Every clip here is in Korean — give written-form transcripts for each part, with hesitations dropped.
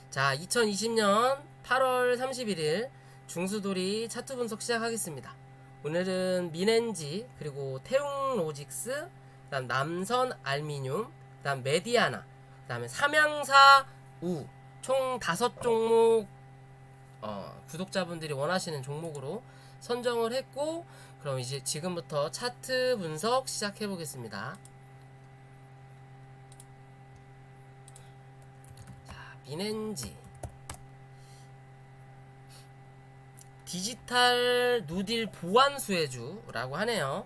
자, 2020년 8월 31일 중수돌이 차트 분석 시작하겠습니다. 오늘은 민엔지, 그리고 태웅로직스, 그다음 남선 알미늄, 그다음 메디아나, 그다음에 삼양사 우, 총 5종목 구독자분들이 원하시는 종목으로 선정을 했고, 그럼 이제 지금부터 차트 분석 시작해 보겠습니다. 민엔지 디지털 누딜 보안 수혜주라고 하네요.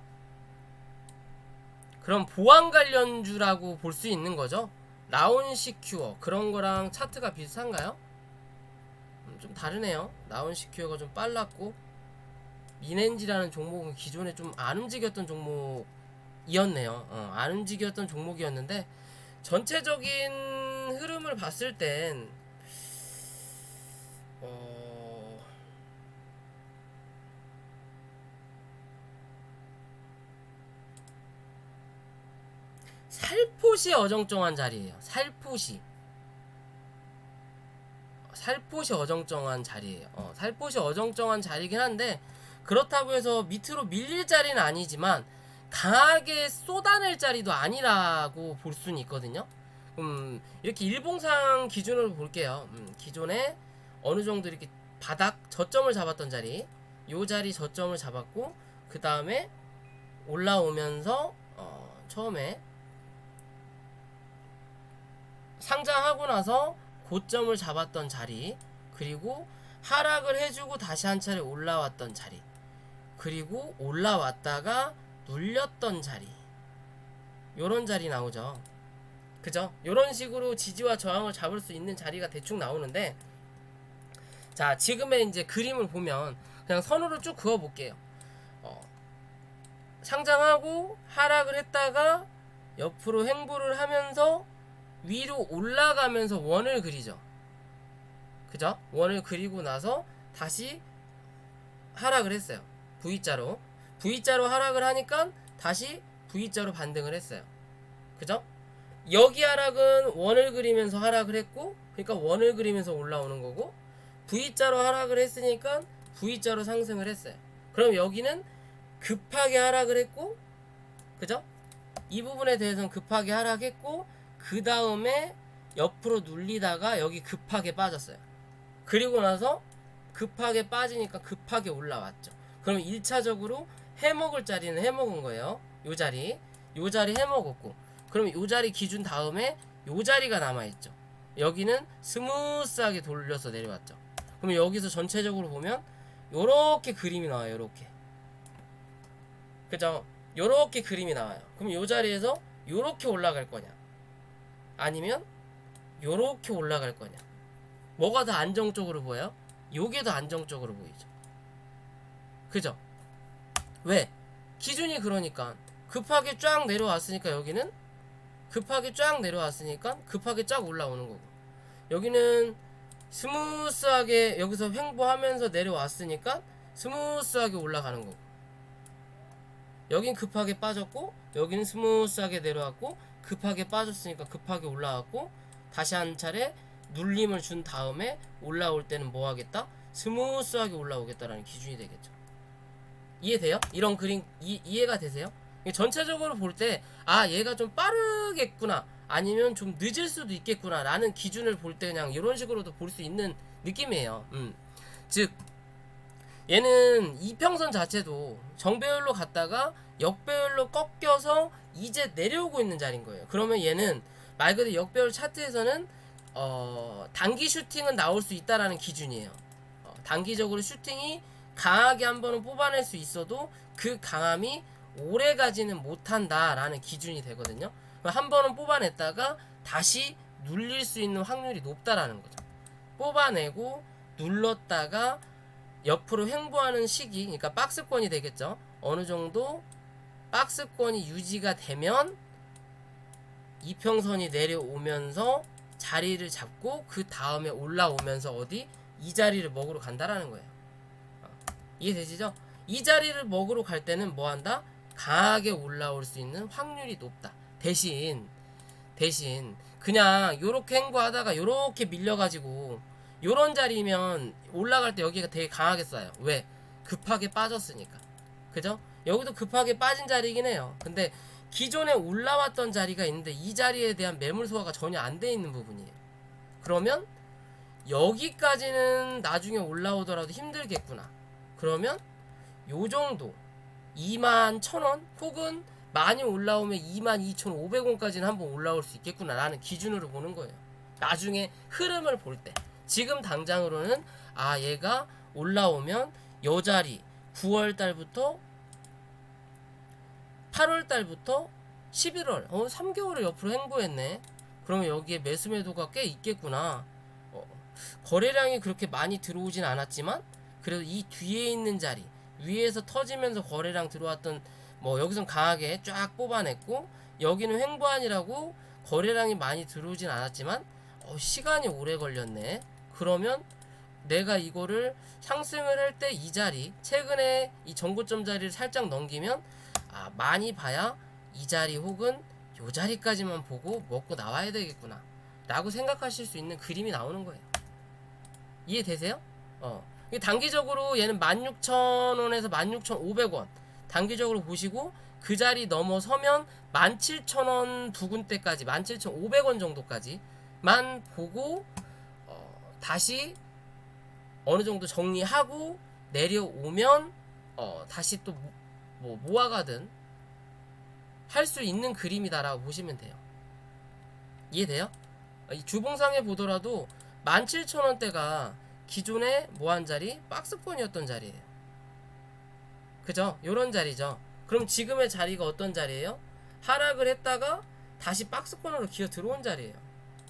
그럼 보안 관련주라고 볼 수 있는 거죠. 라운시큐어 그런 거랑 차트가 비슷한가요? 좀 다르네요. 라운시큐어가 좀 빨랐고, 민엔지라는 종목은 기존에 좀 안 움직였던 종목이었네요. 안 움직였던 종목이었는데, 전체적인 흐름을 봤을 땐 살포시 어정쩡한 자리예요. 살포시 어정쩡한 자리예요. 살포시 어정쩡한 자리긴 한데, 그렇다고 해서 밑으로 밀릴 자리는 아니지만 강하게 쏟아낼 자리도 아니라고 볼 수는 있거든요. 이렇게 일봉상 기준으로 볼게요. 기존에 어느 정도 이렇게 바닥 저점을 잡았던 자리, 요 자리 저점을 잡았고, 그 다음에 올라오면서 처음에 상장하고 나서 고점을 잡았던 자리, 그리고 하락을 해주고 다시 한 차례 올라왔던 자리, 그리고 올라왔다가 눌렸던 자리, 요런 자리 나오죠. 그죠? 요런 식으로 지지와 저항을 잡을 수 있는 자리가 대충 나오는데, 자, 지금의 이제 그림을 보면 그냥 선으로 쭉 그어 볼게요. 상장하고 하락을 했다가 옆으로 횡보를 하면서 위로 올라가면서 원을 그리죠. 그죠? 원을 그리고 나서 다시 하락을 했어요. V자로 하락을 하니까 다시 V자로 반등을 했어요. 그죠? 여기 하락은 원을 그리면서 하락을 했고, 그러니까 원을 그리면서 올라오는 거고, V자로 하락을 했으니까 V자로 상승을 했어요. 그럼 여기는 급하게 하락을 했고, 그죠? 이 부분에 대해서는 급하게 하락했고, 그 다음에 옆으로 눌리다가 여기 급하게 빠졌어요. 그리고 나서 급하게 빠지니까 급하게 올라왔죠. 그럼 1차적으로 해먹을 자리는 해먹은 거예요. 요 자리 해먹었고, 그럼 요 자리 기준 다음에 요 자리가 남아있죠. 여기는 스무스하게 돌려서 내려왔죠. 그럼 여기서 전체적으로 보면 요렇게 그림이 나와요. 요렇게. 그죠? 요렇게 그림이 나와요. 그럼 요 자리에서 요렇게 올라갈 거냐, 아니면 요렇게 올라갈 거냐, 뭐가 더 안정적으로 보여요? 요게 더 안정적으로 보이죠. 그죠? 왜? 기준이 그러니까 급하게 쫙 내려왔으니까, 여기는 급하게 쫙 내려왔으니까 급하게 쫙 올라오는 거고, 여기는 스무스하게 여기서 횡보하면서 내려왔으니까 스무스하게 올라가는 거고, 여긴 급하게 빠졌고, 여기는 스무스하게 내려왔고, 급하게 빠졌으니까 급하게 올라왔고, 다시 한 차례 눌림을 준 다음에 올라올 때는 뭐 하겠다? 스무스하게 올라오겠다라는 기준이 되겠죠. 이해돼요? 이런 그림 이해가 되세요? 전체적으로 볼 때, 아, 얘가 좀 빠르겠구나, 아니면 좀 늦을 수도 있겠구나 라는 기준을 볼 때 그냥 이런 식으로도 볼 수 있는 느낌이에요. 즉 얘는 이평선 자체도 정배열로 갔다가 역배열로 꺾여서 이제 내려오고 있는 자리인 거예요. 그러면 얘는 말 그대로 역배열 차트에서는 단기 슈팅은 나올 수 있다라는 기준이에요. 단기적으로 슈팅이 강하게 한 번은 뽑아낼 수 있어도 그 강함이 오래 가지는 못한다라는 기준이 되거든요. 한 번은 뽑아냈다가 다시 눌릴 수 있는 확률이 높다라는 거죠. 뽑아내고 눌렀다가 옆으로 횡보하는 시기, 그러니까 박스권이 되겠죠. 어느 정도 박스권이 유지가 되면 이평선이 내려오면서 자리를 잡고, 그 다음에 올라오면서 어디? 이 자리를 먹으러 간다라는 거예요. 이해되시죠? 이 자리를 먹으러 갈 때는 뭐 한다? 강하게 올라올 수 있는 확률이 높다. 대신 대신 그냥 요렇게 행보하다가 요렇게 밀려가지고 요런 자리면 올라갈 때 여기가 되게 강하게 쏴요. 왜? 급하게 빠졌으니까. 그죠? 여기도 급하게 빠진 자리이긴 해요. 근데 기존에 올라왔던 자리가 있는데 이 자리에 대한 매물 소화가 전혀 안 돼 있는 부분이에요. 그러면 여기까지는 나중에 올라오더라도 힘들겠구나. 그러면 요 정도 21,000원 혹은 많이 올라오면 22,500원까지는 한번 올라올 수 있겠구나 라는 기준으로 보는 거예요. 나중에 흐름을 볼 때. 지금 당장으로는 아 얘가 올라오면 요 자리 9월 달부터 8월 달부터 11월 3개월을 옆으로 행보했네. 그러면 여기에 매수 매도가 꽤 있겠구나. 거래량이 그렇게 많이 들어오진 않았지만 그래도 이 뒤에 있는 자리 위에서 터지면서 거래량 들어왔던 뭐 여기선 강하게 쫙 뽑아냈고 여기는 횡보안이라고 거래량이 많이 들어오진 않았지만 시간이 오래 걸렸네. 그러면 내가 이거를 상승을 할 때 이 자리 최근에 이 전고점 자리를 살짝 넘기면 많이 봐야 이 자리 혹은 요 자리까지만 보고 먹고 나와야 되겠구나 라고 생각하실 수 있는 그림이 나오는 거예요. 이해되세요? 단기적으로 얘는 16,000원에서 16,500원 단기적으로 보시고 그 자리 넘어서면 17,000원 부근대까지 17,500원 정도까지만 보고 다시 어느 정도 정리하고 내려오면 다시 또 뭐 모아가든 할 수 있는 그림이다라고 보시면 돼요. 이해돼요? 이 주봉상에 보더라도 17,000원대가 기존에 모한 자리 박스권이었던 자리예요. 그죠? 요런 자리죠. 그럼 지금의 자리가 어떤 자리예요? 하락을 했다가 다시 박스권으로 기어 들어온 자리예요.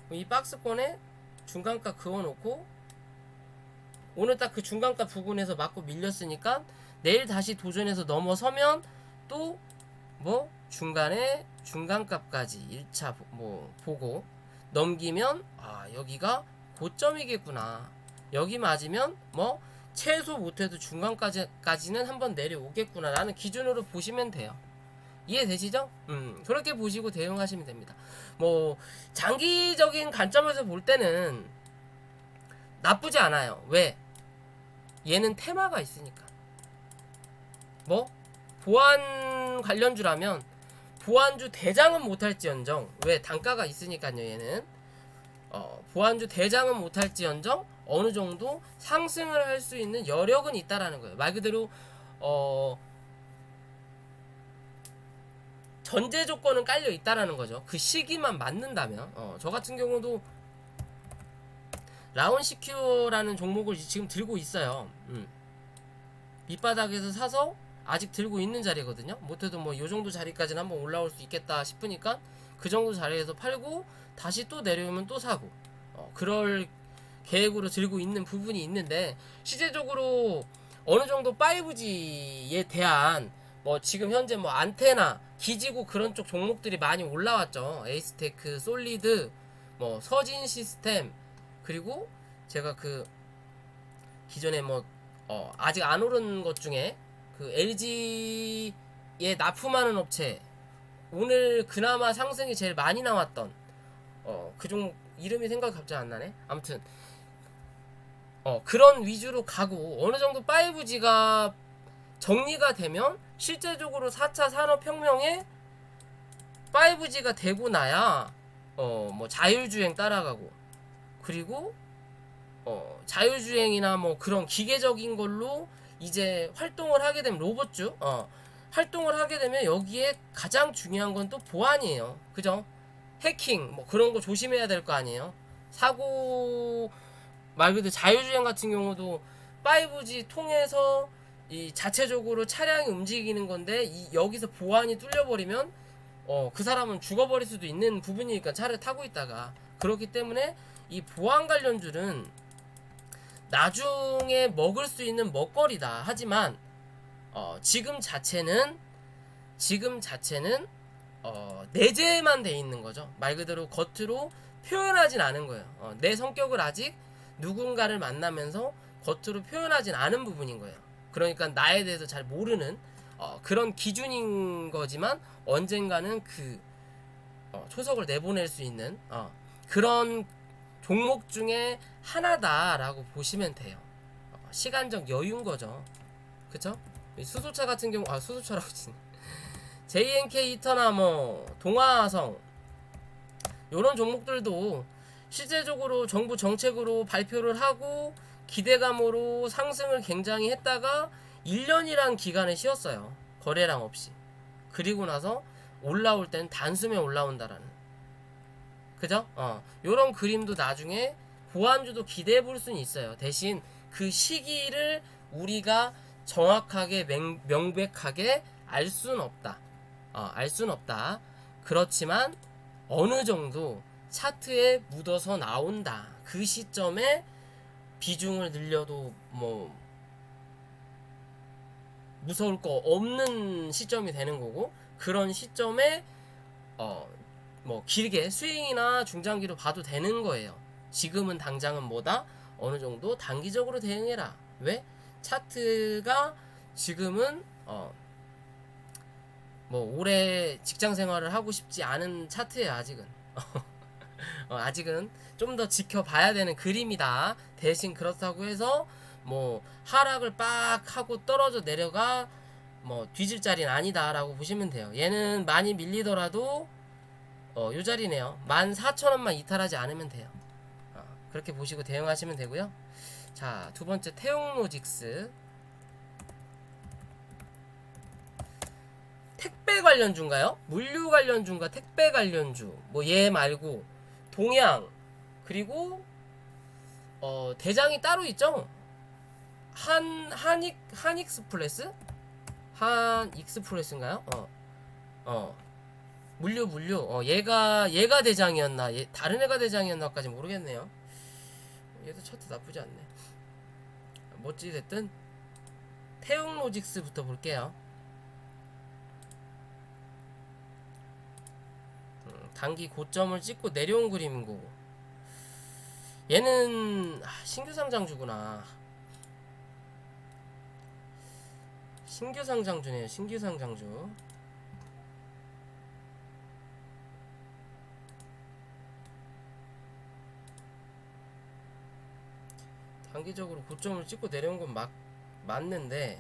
이 박스권에 중간가 그어놓고 오늘 딱 그 중간가 부근에서 맞고 밀렸으니까 내일 다시 도전해서 넘어서면 또 뭐 중간에 중간값까지 1차 뭐 보고 넘기면 여기가 고점이겠구나. 여기 맞으면 뭐 최소 못해도 중간까지는 한번 내려오겠구나 라는 기준으로 보시면 돼요. 이해되시죠? 그렇게 보시고 대응하시면 됩니다. 뭐 장기적인 관점에서 볼 때는 나쁘지 않아요. 왜? 얘는 테마가 있으니까. 뭐 보안 관련주라면 보안주 대장은 못할지언정 왜 단가가 있으니까요. 얘는 보안주 대장은 못할지언정 어느 정도 상승을 할 수 있는 여력은 있다라는 거예요. 말 그대로 전제 조건은 깔려 있다라는 거죠. 그 시기만 맞는다면 저 같은 경우도 라운시큐어라는 종목을 지금 들고 있어요. 밑바닥에서 사서 아직 들고 있는 자리거든요. 못해도 뭐 요정도 자리까지는 한번 올라올 수 있겠다 싶으니까 그 정도 자리에서 팔고 다시 또 내려오면 또 사고 그럴 계획으로 들고 있는 부분이 있는데 실제적으로 어느 정도 5G에 대한 뭐 지금 현재 뭐 안테나 기지국 그런 쪽 종목들이 많이 올라왔죠. 에이스테크, 솔리드, 뭐 서진 시스템 그리고 제가 그 기존에 뭐 아직 안 오른 것 중에 그 LG에 납품하는 업체 오늘 그나마 상승이 제일 많이 나왔던 그 종목 이름이 생각이 갑자기 안 나네. 아무튼 그런 위주로 가고 어느 정도 5G가 정리가 되면 실제적으로 4차 산업혁명에 5G가 되고 나야 뭐 자율주행 따라가고 그리고 자율주행이나 뭐 그런 기계적인 걸로 이제 활동을 하게 되면 로봇주 활동을 하게 되면 여기에 가장 중요한 건 또 보안이에요. 그죠? 해킹 뭐 그런 거 조심해야 될 거 아니에요. 사고 말 그대로 자율주행 같은 경우도 5G 통해서 이 자체적으로 차량이 움직이는 건데 여기서 보안이 뚫려버리면 그 사람은 죽어버릴 수도 있는 부분이니까 차를 타고 있다가 그렇기 때문에 이 보안 관련주는 나중에 먹을 수 있는 먹거리다. 하지만 지금 자체는 내재만 돼 있는 거죠. 말 그대로 겉으로 표현하진 않은 거예요. 내 성격을 아직 누군가를 만나면서 겉으로 표현하진 않은 부분인 거예요. 그러니까 나에 대해서 잘 모르는 그런 기준인 거지만 언젠가는 그 초석을 내보낼 수 있는 그런 종목 중에 하나다라고 보시면 돼요. 시간적 여유인 거죠. 그쵸? 수소차 같은 경우 수소차라고 했지. JNK 이터나머, 동아성 요런 종목들도 실제적으로 정부 정책으로 발표를 하고 기대감으로 상승을 굉장히 했다가 1년이란 기간을 쉬었어요. 거래량 없이. 그리고 나서 올라올 땐 단숨에 올라온다라는. 그죠? 요런 그림도 나중에 보완주도 기대해 볼 수는 있어요. 대신 그 시기를 우리가 정확하게 명백하게 알 수는 없다. 알 수는 없다. 그렇지만 어느 정도 차트에 묻어서 나온다. 그 시점에 비중을 늘려도 뭐 무서울 거 없는 시점이 되는 거고, 그런 시점에 뭐 길게 스윙이나 중장기로 봐도 되는 거예요. 지금은 당장은 뭐다? 어느 정도 단기적으로 대응해라. 왜? 차트가 지금은 뭐 오래 직장 생활을 하고 싶지 않은 차트예요. 아직은. 아직은 좀 더 지켜봐야 되는 그림이다. 대신 그렇다고 해서 뭐 하락을 빡 하고 떨어져 내려가 뭐 뒤질 자리는 아니다라고 보시면 돼요. 얘는 많이 밀리더라도 요 자리네요. 14,000원만 이탈하지 않으면 돼요. 그렇게 보시고 대응하시면 되고요. 자, 두 번째 태용로직스. 택배 관련주인가요? 물류 관련주인가 택배 관련주. 뭐 얘 말고 동양, 그리고 대장이 따로 있죠. 한익스프레스? 한익스프레스인가요? 물류. 얘가 대장이었나? 다른 애가 대장이었나까지 모르겠네요. 얘도 차트 나쁘지 않네. 뭐지 됐든 태용로직스부터 볼게요. 단기 고점을 찍고 내려온 그림인 거고, 얘는 신규 상장주구나. 신규 상장주네요. 신규 상장주. 단기적으로 고점을 찍고 내려온 건 맞는데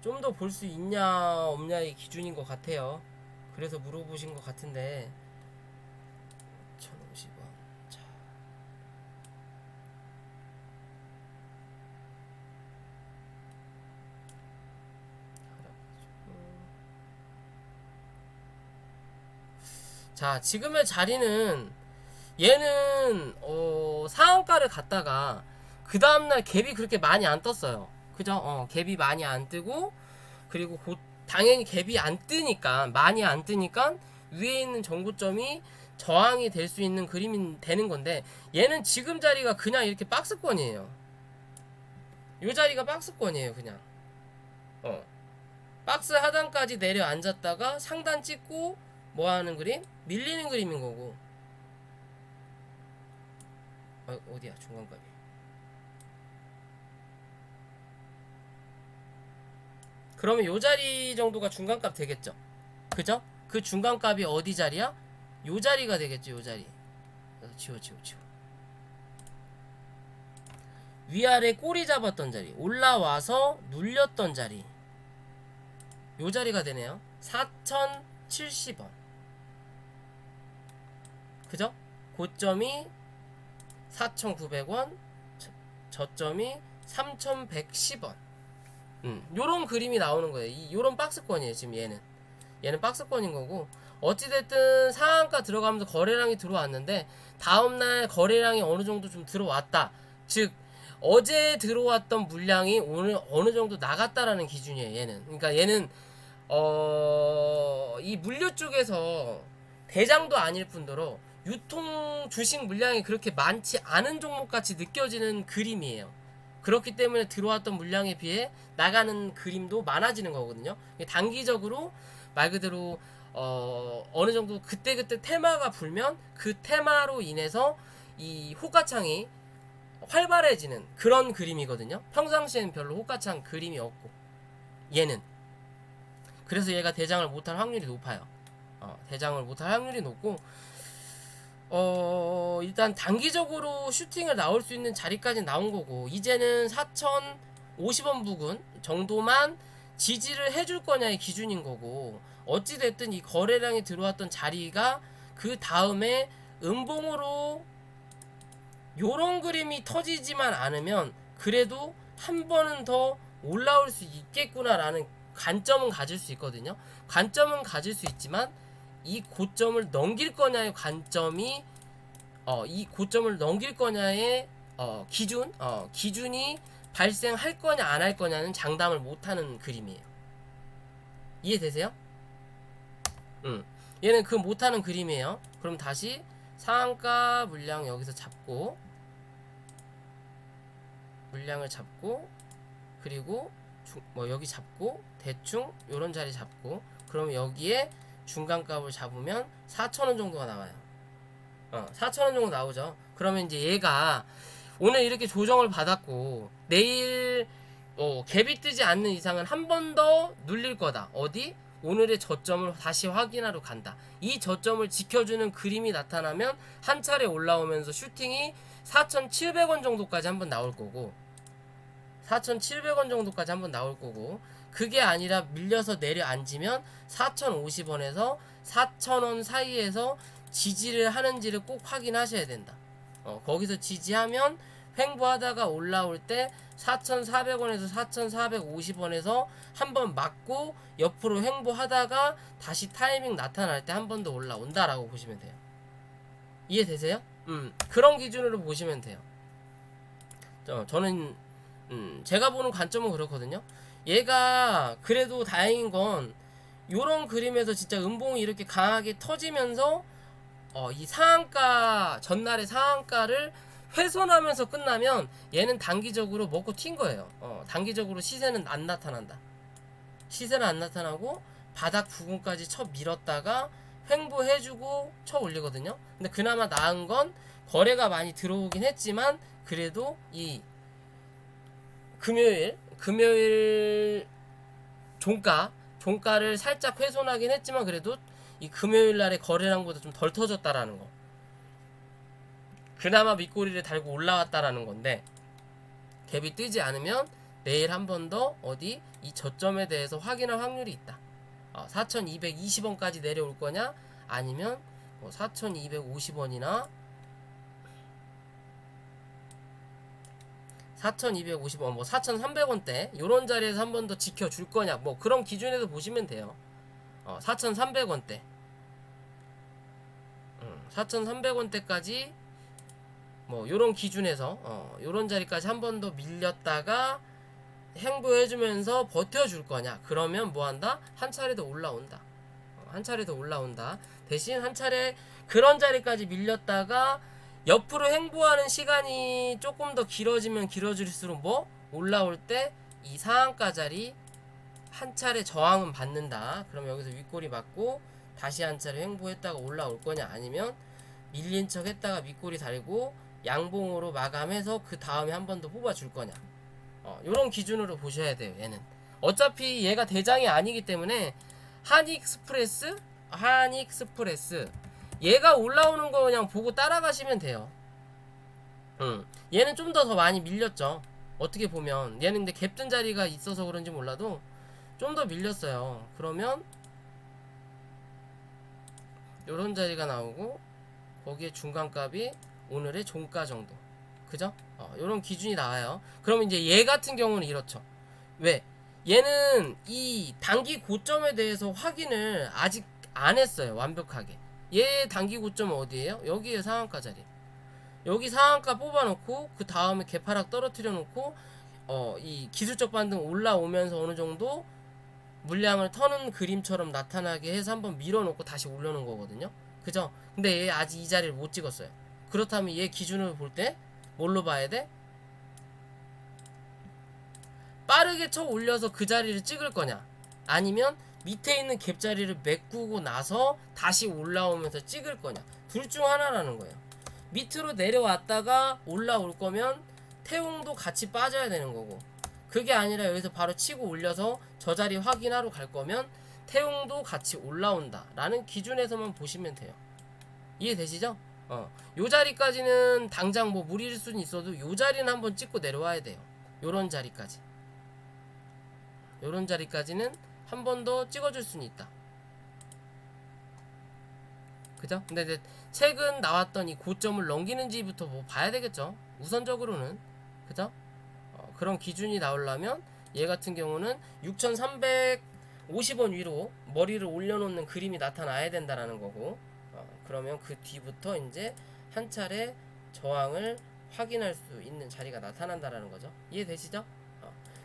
좀 더 볼 수 있냐 없냐의 기준인 것 같아요. 그래서 물어보신 것 같은데 1050원. 자, 자, 지금의 자리는 얘는 상한가를 갔다가 그 다음날 갭이 그렇게 많이 안 떴어요. 그죠? 갭이 많이 안 뜨고, 그리고 당연히 갭이 안 뜨니까, 많이 안 뜨니까 위에 있는 정고점이 저항이 될 수 있는 그림이 되는 건데, 얘는 지금 자리가 그냥 이렇게 박스권이에요. 요 자리가 박스권이에요. 그냥 박스 하단까지 내려 앉았다가 상단 찍고 뭐 하는 그림? 밀리는 그림인 거고. 어디야 중간값이. 그러면 요 자리 정도가 중간값 되겠죠. 그죠? 그 중간값이 어디 자리야? 요 자리가 되겠죠. 요 자리. 지워. 위아래 꼬리 잡았던 자리, 올라와서 눌렸던 자리, 요 자리가 되네요. 4,070원. 그죠? 고점이 4,900원, 저점이 3,110원. 요런 그림이 나오는 거예요. 요런 박스권이에요. 지금 얘는 박스권인 거고, 어찌됐든 상한가 들어가면서 거래량이 들어왔는데 다음날 거래량이 어느 정도 좀 들어왔다. 즉 어제 들어왔던 물량이 오늘 어느 정도 나갔다라는 기준이에요. 얘는. 그러니까 얘는 이 물류 쪽에서 대장도 아닐 뿐더러 유통 주식 물량이 그렇게 많지 않은 종목 같이 느껴지는 그림이에요. 그렇기 때문에 들어왔던 물량에 비해 나가는 그림도 많아지는 거거든요. 단기적으로 말 그대로 어느 정도 그때그때 테마가 불면 그 테마로 인해서 이 호가창이 활발해지는 그런 그림이거든요. 평상시에는 별로 호가창 그림이 없고, 얘는 그래서 얘가 대장을 못할 확률이 높아요. 대장을 못할 확률이 높고, 일단 단기적으로 슈팅을 나올 수 있는 자리까지 나온 거고, 이제는 4,050원 부근 정도만 지지를 해줄 거냐의 기준인 거고, 어찌됐든 이 거래량이 들어왔던 자리가 그 다음에 음봉으로 요런 그림이 터지지만 않으면 그래도 한 번은 더 올라올 수 있겠구나라는 관점은 가질 수 있거든요. 관점은 가질 수 있지만 이 고점을 넘길 거냐의 관점이 이 고점을 넘길 거냐의 기준이 발생할 거냐 안 할 거냐는 장담을 못하는 그림이에요. 이해되세요? 얘는 그 못하는 그림이에요. 그럼 다시 상한가 물량 여기서 잡고, 물량을 잡고, 그리고 여기 잡고, 대충 요런 자리 잡고, 그럼 여기에 중간값을 잡으면 4,000원 정도가 나와요. 4,000원 정도 나오죠. 그러면 이제 얘가 오늘 이렇게 조정을 받았고 내일 갭이 뜨지 않는 이상은 한 번 더 눌릴 거다. 어디? 오늘의 저점을 다시 확인하러 간다. 이 저점을 지켜주는 그림이 나타나면 한 차례 올라오면서 슈팅이 4,700원 정도까지 한번 나올 거고, 4,700원 정도까지 한번 나올 거고, 그게 아니라 밀려서 내려앉으면 4,050원에서 4,000원 사이에서 지지를 하는지를 꼭 확인하셔야 된다. 거기서 지지하면 횡보하다가 올라올 때 4,400원에서 4,450원에서 한번 맞고 옆으로 횡보하다가 다시 타이밍 나타날 때 한 번 더 올라온다라고 보시면 돼요. 이해되세요? 그런 기준으로 보시면 돼요. 저는 제가 보는 관점은 그렇거든요. 얘가 그래도 다행인 건 요런 그림에서 진짜 음봉이 이렇게 강하게 터지면서 이 상한가, 전날의 상한가를 훼손하면서 끝나면 얘는 단기적으로 먹고 튄 거예요. 단기적으로 시세는 안 나타난다. 시세는 안 나타나고 바닥 부근까지 쳐 밀었다가 횡보해주고 쳐 올리거든요. 근데 그나마 나은 건 거래가 많이 들어오긴 했지만 그래도 이 금요일 종가를 살짝 훼손하긴 했지만 그래도 이 금요일 날의 거래량보다 좀 덜 터졌다라는 거. 그나마 밑꼬리를 달고 올라왔다라는 건데, 갭이 뜨지 않으면 내일 한 번 더 어디 이 저점에 대해서 확인할 확률이 있다. 4,220원까지 내려올 거냐 아니면 4,250원이나 4,250원, 4,300원대 요런 자리에서 한 번 더 지켜줄 거냐, 그런 기준에서 보시면 돼요. 4,300원대 4,300원대까지 요런 기준에서 요런 자리까지 한 번 더 밀렸다가 행보해주면서 버텨줄 거냐, 그러면 뭐한다? 한 차례 더 올라온다. 한 차례 더 올라온다. 대신 한 차례 그런 자리까지 밀렸다가 옆으로 행보하는 시간이 조금 더 길어지면 길어질수록 올라올 때 이 상한가 자리 한 차례 저항은 받는다. 그럼 여기서 윗꼬리 맞고 다시 한 차례 횡보했다가 올라올 거냐, 아니면 밀린 척 했다가 밑꼬리 달고 양봉으로 마감해서 그 다음에 한 번 더 뽑아줄 거냐, 요런 기준으로 보셔야 돼요. 얘는 어차피 얘가 대장이 아니기 때문에 한익스프레스 얘가 올라오는 거 그냥 보고 따라가시면 돼요. 얘는 좀 더 많이 밀렸죠. 어떻게 보면 얘는 근데 갭든 자리가 있어서 그런지 몰라도 좀 더 밀렸어요. 그러면 요런 자리가 나오고 거기에 중간값이 오늘의 종가 정도, 그죠? 요런 기준이 나와요. 그러면 이제 얘 같은 경우는 이렇죠. 왜? 얘는 이 단기 고점에 대해서 확인을 아직 안 했어요. 완벽하게. 얘 단기 고점은 어디예요? 여기에 상한가 자리. 여기 상한가 뽑아놓고 그 다음에 개파락 떨어뜨려 놓고 이 기술적 반등 올라오면서 어느 정도 물량을 터는 그림처럼 나타나게 해서 한번 밀어놓고 다시 올려놓은 거거든요. 그죠? 근데 얘 아직 이 자리를 못 찍었어요. 그렇다면 얘 기준을 볼 때 뭘로 봐야 돼? 빠르게 쳐 올려서 그 자리를 찍을 거냐, 아니면 밑에 있는 갭 자리를 메꾸고 나서 다시 올라오면서 찍을 거냐, 둘 중 하나라는 거예요. 밑으로 내려왔다가 올라올 거면 태웅도 같이 빠져야 되는 거고, 그게 아니라 여기서 바로 치고 올려서 저 자리 확인하러 갈 거면 태웅도 같이 올라온다 라는 기준에서만 보시면 돼요. 이해되시죠? 요 자리까지는 당장 뭐 무리일 수는 있어도 요 자리는 한번 찍고 내려와야 돼요. 요런 자리까지, 요런 자리까지는 한 번 더 찍어줄 수는 있다. 그죠? 근데 이제 최근 나왔던 이 고점을 넘기는지부터 뭐 봐야 되겠죠. 우선적으로는. 그죠? 그런 기준이 나오려면 얘 같은 경우는 6,350원 위로 머리를 올려놓는 그림이 나타나야 된다라는 거고, 그러면 그 뒤부터 이제 한 차례 저항을 확인할 수 있는 자리가 나타난다라는 거죠. 이해되시죠?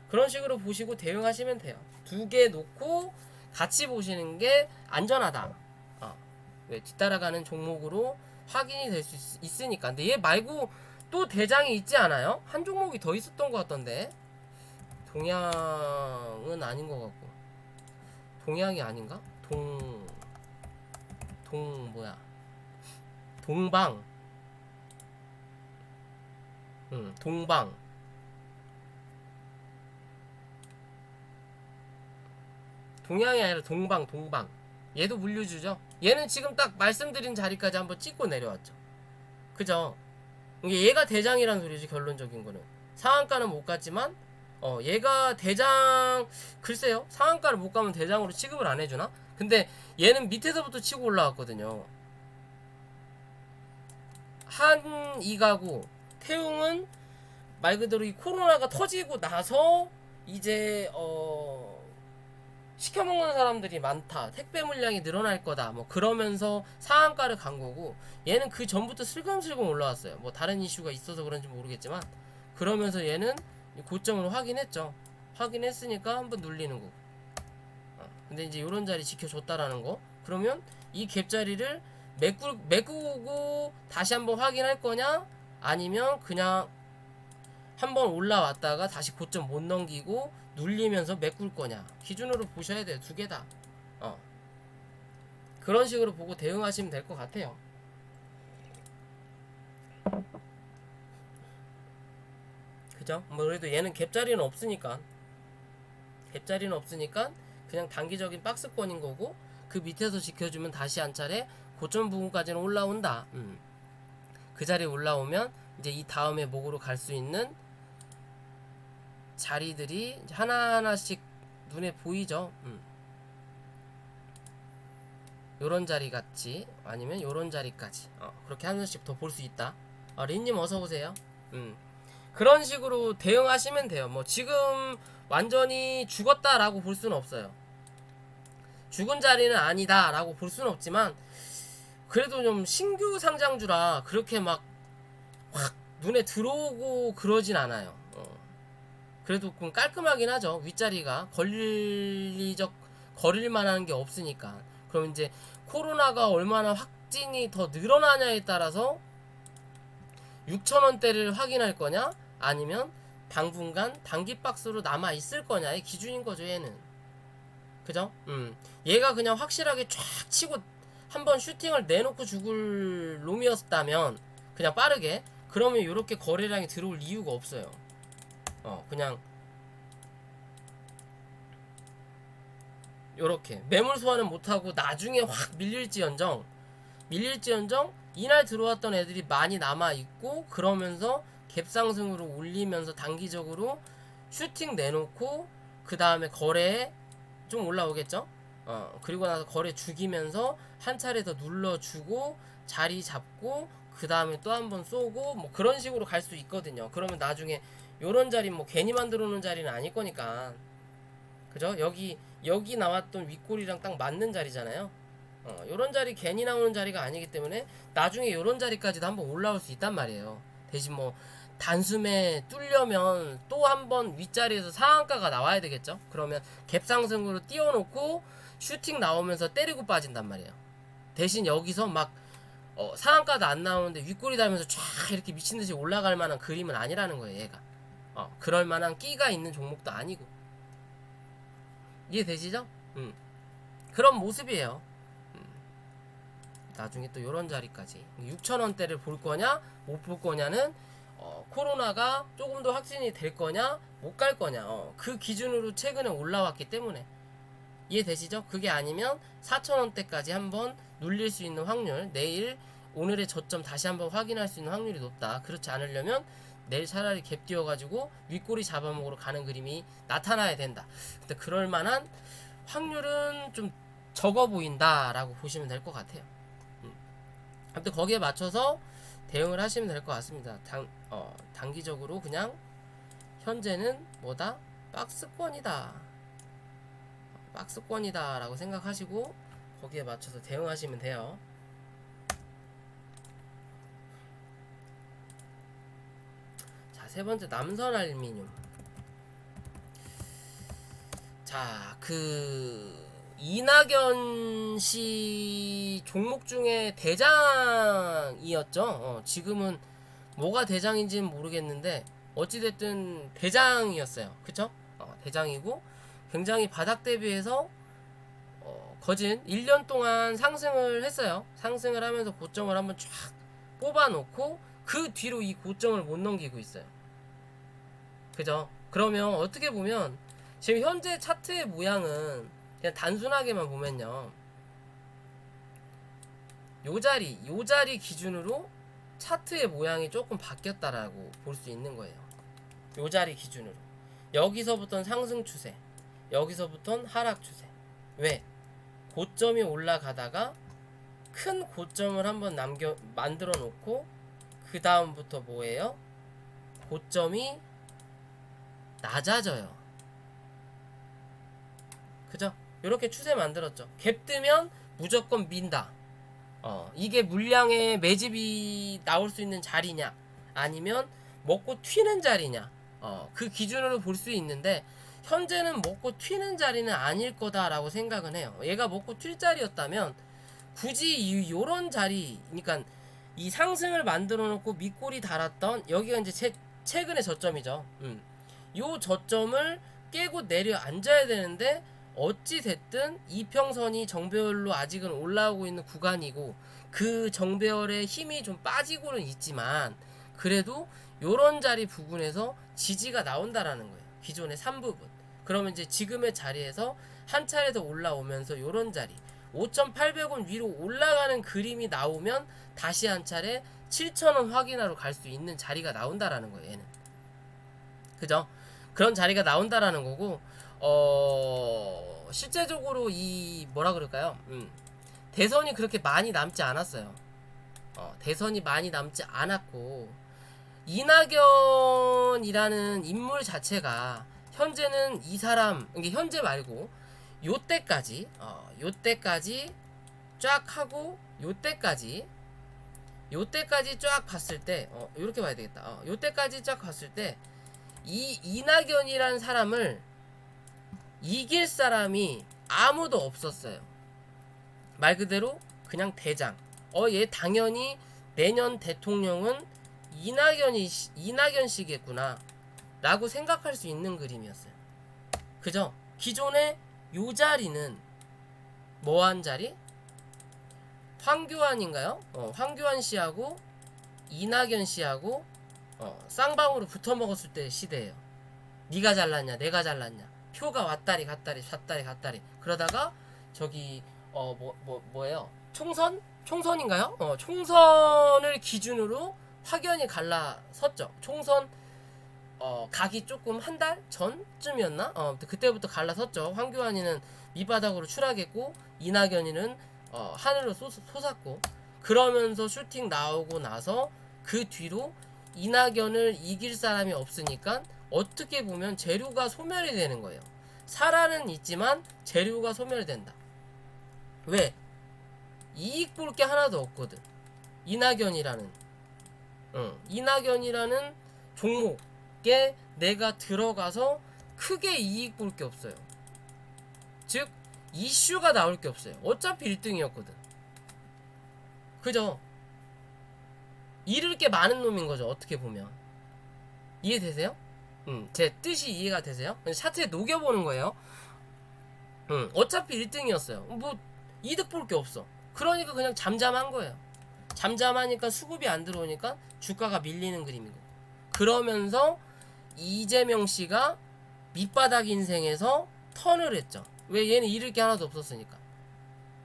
그런 식으로 보시고 대응하시면 돼요. 두 개 놓고 같이 보시는 게 안전하다. 왜 뒤따라가는 종목으로 확인이 될 수 있으니까. 근데 얘 말고 또 대장이 있지 않아요? 한 종목이 더 있었던 것 같던데. 동양은 아닌 것 같고. 동양이 아닌가? 뭐야? 동방. 동방. 동양이 아니라 동방. 얘도 물류주죠. 얘는 지금 딱 말씀드린 자리까지 한번 찍고 내려왔죠. 그죠? 이게 얘가 대장이란 소리지. 결론적인 거는 상한가는 못 갔지만 얘가 대장, 글쎄요, 상한가를 못 가면 대장으로 취급을 안 해주나? 근데 얘는 밑에서부터 치고 올라왔거든요. 한 이가고 태웅은 말 그대로 이 코로나가 터지고 나서 이제 시켜먹는 사람들이 많다, 택배 물량이 늘어날 거다, 뭐 그러면서 상한가를 간 거고, 얘는 그 전부터 슬금슬금 올라왔어요. 뭐 다른 이슈가 있어서 그런지 모르겠지만, 그러면서 얘는 고점을 확인했죠. 확인했으니까 한번 눌리는 거고. 근데 이제 요런 자리 지켜줬다라는 거. 그러면 이 갭자리를 메꾸고 다시 한번 확인할 거냐, 아니면 그냥 한번 올라왔다가 다시 고점 못 넘기고 눌리면서 메꿀 거냐, 기준으로 보셔야 돼요. 두 개 다. 그런 식으로 보고 대응하시면 될 것 같아요. 그죠? 뭐 그래도 얘는 갭자리는 없으니까 그냥 단기적인 박스권인 거고, 그 밑에서 지켜주면 다시 한 차례 고점 부분까지는 올라온다. 그 자리에 올라오면 이제 이 다음에 목으로 갈 수 있는 자리들이 하나하나씩 눈에 보이죠. 요런 자리 같이, 아니면 요런 자리까지 그렇게 하나씩 더 볼 수 있다. 린님 어서오세요. 그런 식으로 대응하시면 돼요. 뭐 지금 완전히 죽었다라고 볼 수는 없어요. 죽은 자리는 아니다 라고 볼 수는 없지만, 그래도 좀 신규 상장주라 그렇게 막 확 눈에 들어오고 그러진 않아요. 그래도 좀 깔끔하긴 하죠. 윗자리가 거릴 만한 게 없으니까. 그럼 이제 코로나가 얼마나 확진이 더 늘어나냐에 따라서 6,000원대를 확인할 거냐, 아니면 당분간 단기 박스로 남아 있을 거냐의 기준인 거죠, 얘는. 그죠? 얘가 그냥 확실하게 쫙 치고 한번 슈팅을 내놓고 죽을 놈이었다면, 그냥 빠르게, 그러면 이렇게 거래량이 들어올 이유가 없어요. 그냥 요렇게 매물 소화는 못하고 나중에 확 밀릴지언정 이날 들어왔던 애들이 많이 남아있고, 그러면서 갭상승으로 올리면서 단기적으로 슈팅 내놓고 그 다음에 거래에 좀 올라오겠죠. 그리고 나서 거래 죽이면서 한 차례 더 눌러주고 자리 잡고 그 다음에 또 한번 쏘고, 뭐 그런 식으로 갈 수 있거든요. 그러면 나중에 요런 자리 뭐 괜히 만들어 놓은 자리는 아닐 거니까. 그죠? 여기 나왔던 윗골이랑 딱 맞는 자리잖아요. 요런 자리 괜히 나오는 자리가 아니기 때문에 나중에 요런 자리까지도 한번 올라올 수 있단 말이에요. 대신 뭐 단숨에 뚫려면 또 한번 윗자리에서 상한가가 나와야 되겠죠. 그러면 갭상승으로 띄워놓고 슈팅 나오면서 때리고 빠진단 말이에요. 대신 여기서 막 상한가도 안 나오는데 윗골이 달면서 쫙 이렇게 미친듯이 올라갈 만한 그림은 아니라는 거예요, 얘가. 그럴 만한 끼가 있는 종목도 아니고. 이해되시죠? 그런 모습이에요. 나중에 또 요런 자리까지 6,000원대를 볼 거냐 못 볼 거냐는 코로나가 조금 더 확진이 될 거냐 못 갈 거냐, 그 기준으로 최근에 올라왔기 때문에 이해되시죠? 그게 아니면 4,000원대까지 한번 눌릴 수 있는 확률, 내일 오늘의 저점 다시 한번 확인할 수 있는 확률이 높다. 그렇지 않으려면 내일 차라리 갭 띄워가지고 윗꼬리 잡아먹으러 가는 그림이 나타나야 된다. 근데 그럴 만한 확률은 좀 적어 보인다라고 보시면 될 것 같아요. 아무튼 거기에 맞춰서 대응을 하시면 될 것 같습니다. 단기적으로 그냥 현재는 뭐다? 박스권이다. 박스권이다 라고 생각하시고 거기에 맞춰서 대응하시면 돼요. 자, 세 번째 남선 알루미늄. 자, 이낙연 씨 종목 중에 대장이었죠. 지금은 뭐가 대장인지는 모르겠는데 어찌됐든 대장이었어요. 그쵸? 대장이고 굉장히 바닥 대비해서 거진 1년 동안 상승을 했어요. 상승을 하면서 고점을 한번 쫙 뽑아놓고 그 뒤로 이 고점을 못 넘기고 있어요. 그죠? 그러면 어떻게 보면 지금 현재 차트의 모양은 그냥 단순하게만 보면요, 요 자리 기준으로 차트의 모양이 조금 바뀌었다라고 볼 수 있는 거예요. 요 자리 기준으로 여기서부터는 상승 추세, 여기서부터는 하락 추세. 왜? 고점이 올라가다가 큰 고점을 한번 만들어 놓고 그 다음부터 뭐예요? 고점이 낮아져요. 그죠? 이렇게 추세 만들었죠. 갭 뜨면 무조건 민다. 이게 물량의 매집이 나올 수 있는 자리냐, 아니면 먹고 튀는 자리냐, 그 기준으로 볼 수 있는데 현재는 먹고 튀는 자리는 아닐 거다라고 생각은 해요. 얘가 먹고 튈 자리였다면 굳이 요런 자리, 그러니까 이 상승을 만들어 놓고 밑골이 달았던 여기가 이제 최근의 저점이죠. 요 저점을 깨고 내려 앉아야 되는데 어찌 됐든 이평선이 정배열로 아직은 올라오고 있는 구간이고 그 정배열의 힘이 좀 빠지고는 있지만 그래도 요런 자리 부분에서 지지가 나온다라는 거예요. 기존의 3부분. 그러면 이제 지금의 자리에서 한 차례 더 올라오면서 요런 자리 5,800원 위로 올라가는 그림이 나오면 다시 한 차례 7,000원 확인하러 갈 수 있는 자리가 나온다라는 거예요. 얘는. 그죠? 그런 자리가 나온다라는 거고, 실제적으로 이 뭐라 그럴까요? 대선이 그렇게 많이 남지 않았어요. 대선이 많이 남지 않았고 이낙연이라는 인물 자체가 현재는 이 사람, 이게 현재 말고 요때까지 쫙 하고 요때까지 쫙 봤을 때 이렇게 봐야 되겠다. 요때까지 쫙 봤을 때 이 이낙연이라는 사람을 이길 사람이 아무도 없었어요. 말 그대로 그냥 대장. 얘 당연히 내년 대통령은 이낙연 씨겠구나 라고 생각할 수 있는 그림이었어요. 그죠? 기존의 요 자리는 뭐한 자리? 황교안인가요? 황교안 씨하고 이낙연 씨하고 쌍방으로 붙어 먹었을 때 시대예요. 네가 잘났냐 내가 잘났냐, 표가 왔다리 갔다리 샀다리 갔다리 그러다가 저기 뭐예요? 총선인가요? 총선을 기준으로 확연히 갈라섰죠. 총선 가기 조금 한 달 전쯤이었나? 그때부터 갈라섰죠. 황교안이는 밑바닥으로 추락했고 이낙연이는 하늘로 솟았고, 그러면서 슈팅 나오고 나서 그 뒤로 이낙연을 이길 사람이 없으니까 어떻게 보면 재료가 소멸이 되는 거예요. 살아는 있지만 재료가 소멸된다. 왜? 이익 볼 게 하나도 없거든. 이낙연이라는 종목에 내가 들어가서 크게 이익 볼 게 없어요. 즉 이슈가 나올 게 없어요. 어차피 1등이었거든. 그죠? 잃을 게 많은 놈인 거죠. 어떻게 보면. 이해되세요? 제 뜻이 이해가 되세요? 차트에 녹여보는 거예요. 어차피 1등이었어요. 뭐 이득 볼 게 없어. 그러니까 그냥 잠잠한 거예요. 잠잠하니까 수급이 안 들어오니까 주가가 밀리는 그림이고, 그러면서 이재명 씨가 밑바닥 인생에서 턴을 했죠. 왜? 얘는 잃을 게 하나도 없었으니까.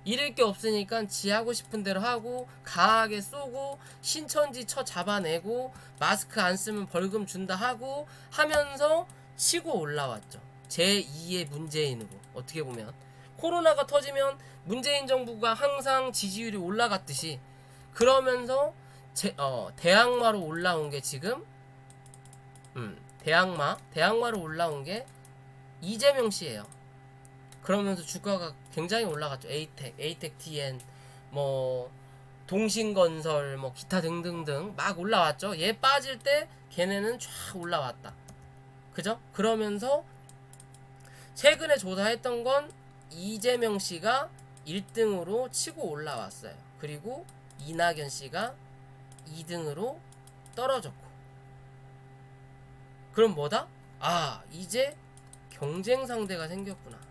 잃을 게 없으니까 지 하고 싶은 대로 하고 가하게 쏘고 신천지 쳐 잡아내고 마스크 안 쓰면 벌금 준다 하고 하면서 치고 올라왔죠. 제2의 문재인으로. 어떻게 보면 코로나가 터지면 문재인 정부가 항상 지지율이 올라갔듯이 그러면서 대항마로 올라온 게 지금 대항마로 올라온 게 이재명 씨예요. 그러면서 주가가 굉장히 올라갔죠. 에이텍 TN, 뭐 동신건설, 뭐 기타 등등등 막 올라왔죠. 얘 빠질 때 걔네는 쫙 올라왔다. 그죠? 그러면서 최근에 조사했던 건 이재명 씨가 1등으로 치고 올라왔어요. 그리고 이낙연 씨가 2등으로 떨어졌고. 그럼 뭐다? 아, 이제 경쟁 상대가 생겼구나.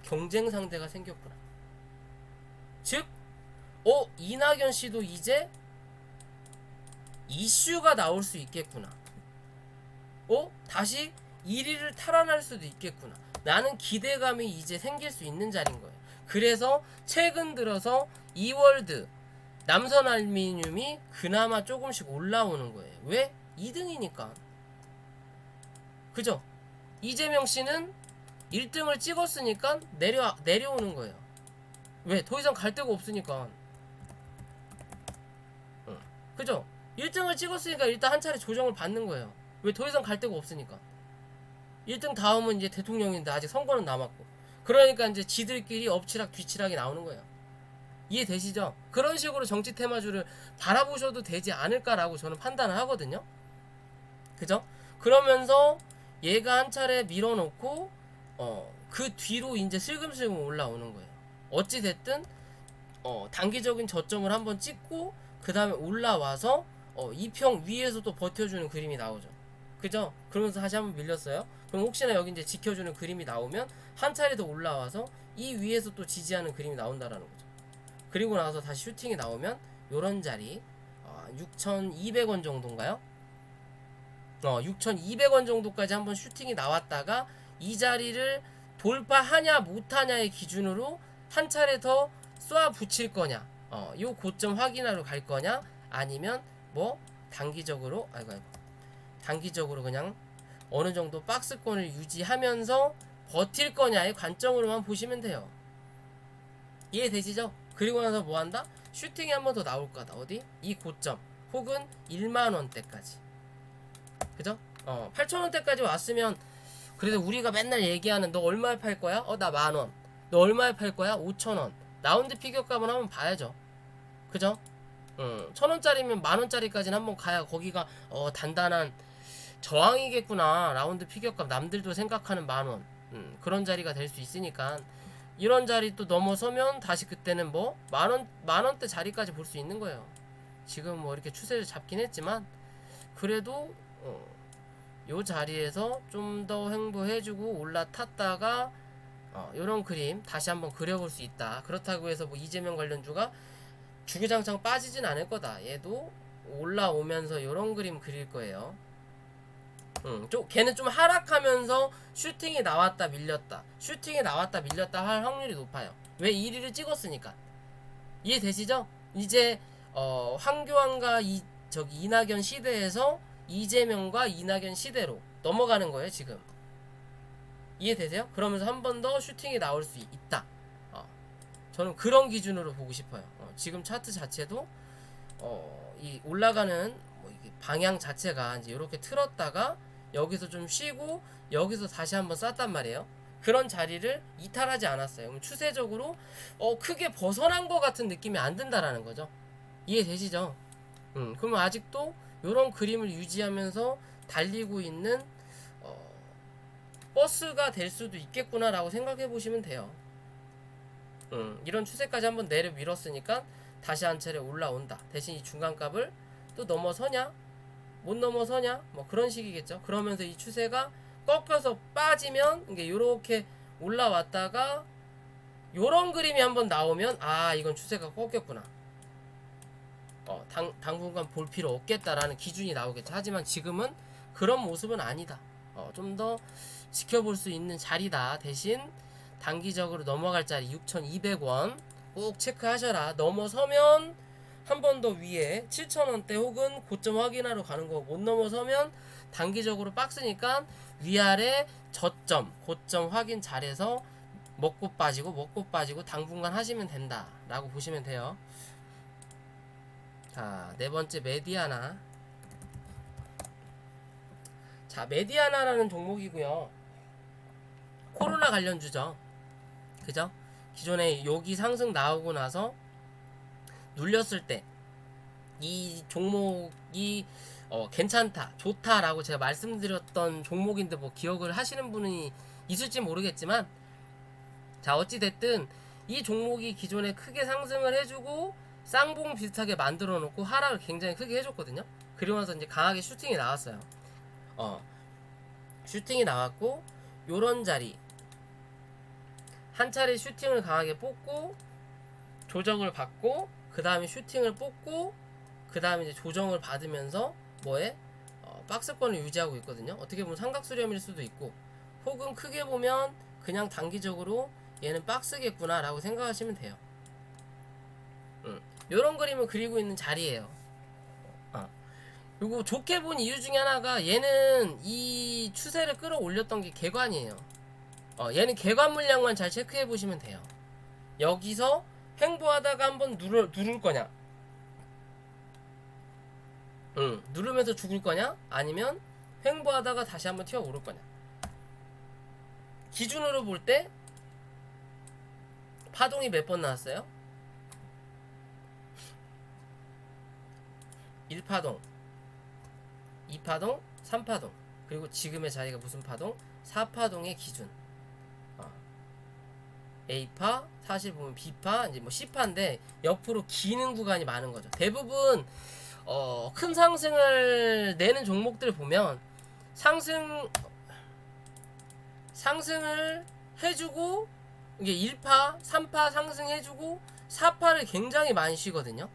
경쟁 상대가 생겼구나. 즉, 이낙연 씨도 이제 이슈가 나올 수 있겠구나. 다시 1위를 탈환할 수도 있겠구나. 나는 기대감이 이제 생길 수 있는 자리인 거예요. 그래서 최근 들어서 이월드, 남선알미늄이 그나마 조금씩 올라오는 거예요. 왜? 2등이니까. 그죠? 이재명 씨는 1등을 찍었으니까 내려오는 거예요. 왜? 더 이상 갈 데가 없으니까. 그죠? 1등을 찍었으니까 일단 한 차례 조정을 받는 거예요. 왜? 더 이상 갈 데가 없으니까. 1등 다음은 이제 대통령인데 아직 선거는 남았고. 그러니까 이제 지들끼리 엎치락 뒤치락이 나오는 거예요. 이해되시죠? 그런 식으로 정치 테마주를 바라보셔도 되지 않을까라고 저는 판단을 하거든요. 그죠? 그러면서 얘가 한 차례 밀어놓고 그 뒤로 이제 슬금슬금 올라오는 거예요. 어찌 됐든 단기적인 저점을 한번 찍고 그 다음에 올라와서 2평 위에서도 버텨주는 그림이 나오죠. 그죠? 그러면서 다시 한번 밀렸어요. 그럼 혹시나 여기 이제 지켜주는 그림이 나오면 한 차례 더 올라와서 이 위에서 또 지지하는 그림이 나온다라는 거죠. 그리고 나서 다시 슈팅이 나오면 요런 자리 6,200원 정도인가요? 6,200원 정도까지 한번 슈팅이 나왔다가 이 자리를 돌파하냐 못하냐의 기준으로 한 차례 더 쏘아 붙일 거냐, 요 고점 확인하러 갈 거냐, 아니면 뭐 단기적으로 단기적으로 그냥 어느 정도 박스권을 유지하면서 버틸 거냐의 관점으로만 보시면 돼요. 이해되시죠? 그리고 나서 뭐 한다? 슈팅이 한 번 더 나올 거다. 어디? 이 고점 혹은 1만원대까지. 그죠? 8,000원대까지 왔으면 그래도 우리가 맨날 얘기하는 너 얼마에 팔 거야? 나 만원. 너 얼마에 팔 거야? 5,000원. 라운드 피겨값은 한번 봐야죠. 그죠? 1,000원짜리면 만원짜리까지는 한번 가야 거기가 단단한 저항이겠구나. 라운드 피겨값 남들도 생각하는 만원. 그런 자리가 될 수 있으니까 이런 자리 또 넘어서면 다시 그때는 뭐 만원대 자리까지 볼 수 있는 거예요. 지금 뭐 이렇게 추세를 잡긴 했지만 그래도 요 자리에서 좀 더 횡보해주고 올라탔다가 요런 그림 다시 한번 그려볼 수 있다. 그렇다고 해서 뭐 이재명 관련주가 주구장창 빠지진 않을 거다. 얘도 올라오면서 요런 그림 그릴 거예요. 걔는 좀 하락하면서 슈팅이 나왔다 밀렸다 슈팅이 나왔다 밀렸다 할 확률이 높아요. 왜? 1위를 찍었으니까. 이해되시죠? 이제 황교안과 이낙연 시대에서 이재명과 이낙연 시대로 넘어가는 거예요 지금. 이해되세요? 그러면서 한 번 더 슈팅이 나올 수 있다. 저는 그런 기준으로 보고 싶어요. 지금 차트 자체도 이 올라가는 뭐 이게 방향 자체가 이제 이렇게 틀었다가 여기서 좀 쉬고 여기서 다시 한번 쐈단 말이에요. 그런 자리를 이탈하지 않았어요. 그럼 추세적으로 크게 벗어난 것 같은 느낌이 안 든다라는 거죠. 이해되시죠? 그러면 아직도 이런 그림을 유지하면서 달리고 있는 버스가 될 수도 있겠구나라고 생각해 보시면 돼요. 이런 추세까지 한번 내려 밀었으니까 다시 한 차례 올라온다. 대신 이 중간값을 또 넘어서냐 못 넘어서냐 뭐 그런 식이겠죠. 그러면서 이 추세가 꺾여서 빠지면 이게 요렇게 올라왔다가 요런 그림이 한번 나오면 이건 추세가 꺾였구나. 당분간 볼 필요 없겠다라는 기준이 나오겠죠. 하지만 지금은 그런 모습은 아니다. 좀 더 지켜볼 수 있는 자리다. 대신 단기적으로 넘어갈 자리 6,200원 꼭 체크하셔라. 넘어서면 한 번 더 위에 7,000원대 혹은 고점 확인하러 가는 거. 못 넘어서면 단기적으로 빡세니까 위아래 저점 고점 확인 잘해서 먹고 빠지고 당분간 하시면 된다 라고 보시면 돼요. 자, 네 번째 메디아나. 자, 메디아나라는 종목이고요. 코로나 관련주죠. 그죠? 기존에 여기 상승 나오고 나서 눌렸을 때 이 종목이 괜찮다, 좋다라고 제가 말씀드렸던 종목인데 뭐 기억을 하시는 분이 있을지 모르겠지만, 자, 어찌됐든 이 종목이 기존에 크게 상승을 해주고 쌍봉 비슷하게 만들어 놓고 하락을 굉장히 크게 해줬거든요. 그리고 나서 이제 강하게 슈팅이 나왔어요. 슈팅이 나왔고 요런 자리 한 차례 슈팅을 강하게 뽑고 조정을 받고 그 다음에 슈팅을 뽑고 그 다음에 이제 조정을 받으면서 뭐에 박스권을 유지하고 있거든요. 어떻게 보면 삼각수렴일 수도 있고 혹은 크게 보면 그냥 단기적으로 얘는 박스겠구나 라고 생각하시면 돼요. 요런 그림을 그리고 있는 자리예요. 그리고 좋게 본 이유 중에 하나가 얘는 이 추세를 끌어올렸던 게 개관이에요. 얘는 개관 물량만 잘 체크해 보시면 돼요. 여기서 횡보하다가 한번 누를 거냐, 누르면서 죽을 거냐, 아니면 횡보하다가 다시 한번 튀어 오를 거냐. 기준으로 볼 때 파동이 몇 번 나왔어요? 1파동, 2파동, 3파동, 그리고 지금의 자리가 무슨 파동? 4파동의 기준. A파, 사실 보면 B파, 이제 뭐 C파인데 옆으로 기는 구간이 많은 거죠. 대부분 큰 상승을 내는 종목들 보면 상승을 해주고 이게 1파, 3파 상승해주고 4파를 굉장히 많이 쉬거든요.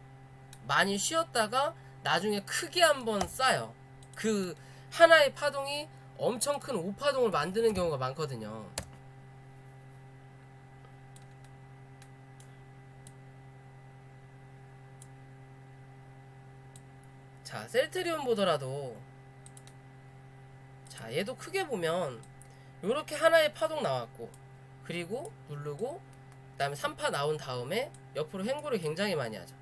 많이 쉬었다가 나중에 크게 한번 쌓여. 그 하나의 파동이 엄청 큰 5파동을 만드는 경우가 많거든요. 자, 셀트리온 보더라도 자, 얘도 크게 보면 요렇게 하나의 파동 나왔고 그리고 누르고 그 다음에 3파 나온 다음에 옆으로 횡보를 굉장히 많이 하죠.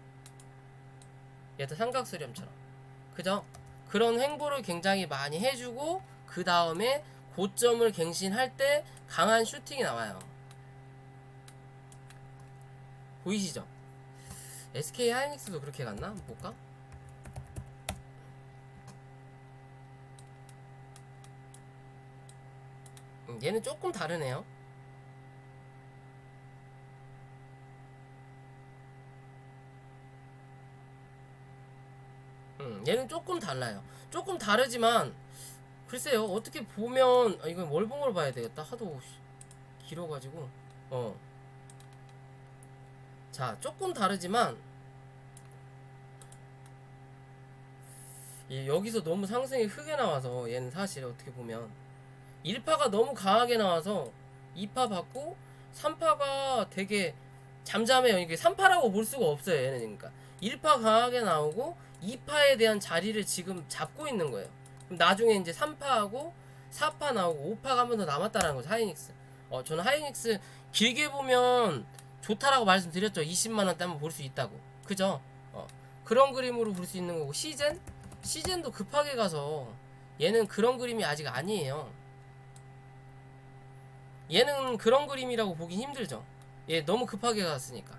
얘도 삼각수렴처럼. 그죠? 그런 횡보를 굉장히 많이 해주고 그 다음에 고점을 갱신할 때 강한 슈팅이 나와요. 보이시죠? SK 하이닉스도 그렇게 갔나? 한번 볼까? 얘는 조금 다르네요. 얘는 조금 달라요. 조금 다르지만 글쎄요, 어떻게 보면 이건 월봉으로 봐야 되겠다. 하도 길어가지고 자, 조금 다르지만 여기서 너무 상승이 크게 나와서 얘는 사실 어떻게 보면 1파가 너무 강하게 나와서 2파 받고 3파가 되게 잠잠해요. 이게 3파라고 볼 수가 없어요. 얘는 그러니까 1파 강하게 나오고 2파에 대한 자리를 지금 잡고 있는 거예요. 그럼 나중에 이제 3파하고 4파 나오고 5파가 한 번 더 남았다라는 거죠. 하이닉스. 저는 하이닉스 길게 보면 좋다라고 말씀드렸죠. 20만원대 한번 볼 수 있다고. 그죠? 그런 그림으로 볼 수 있는 거고, 시젠도 급하게 가서 얘는 그런 그림이 아직 아니에요. 얘는 그런 그림이라고 보긴 힘들죠. 얘 너무 급하게 갔으니까.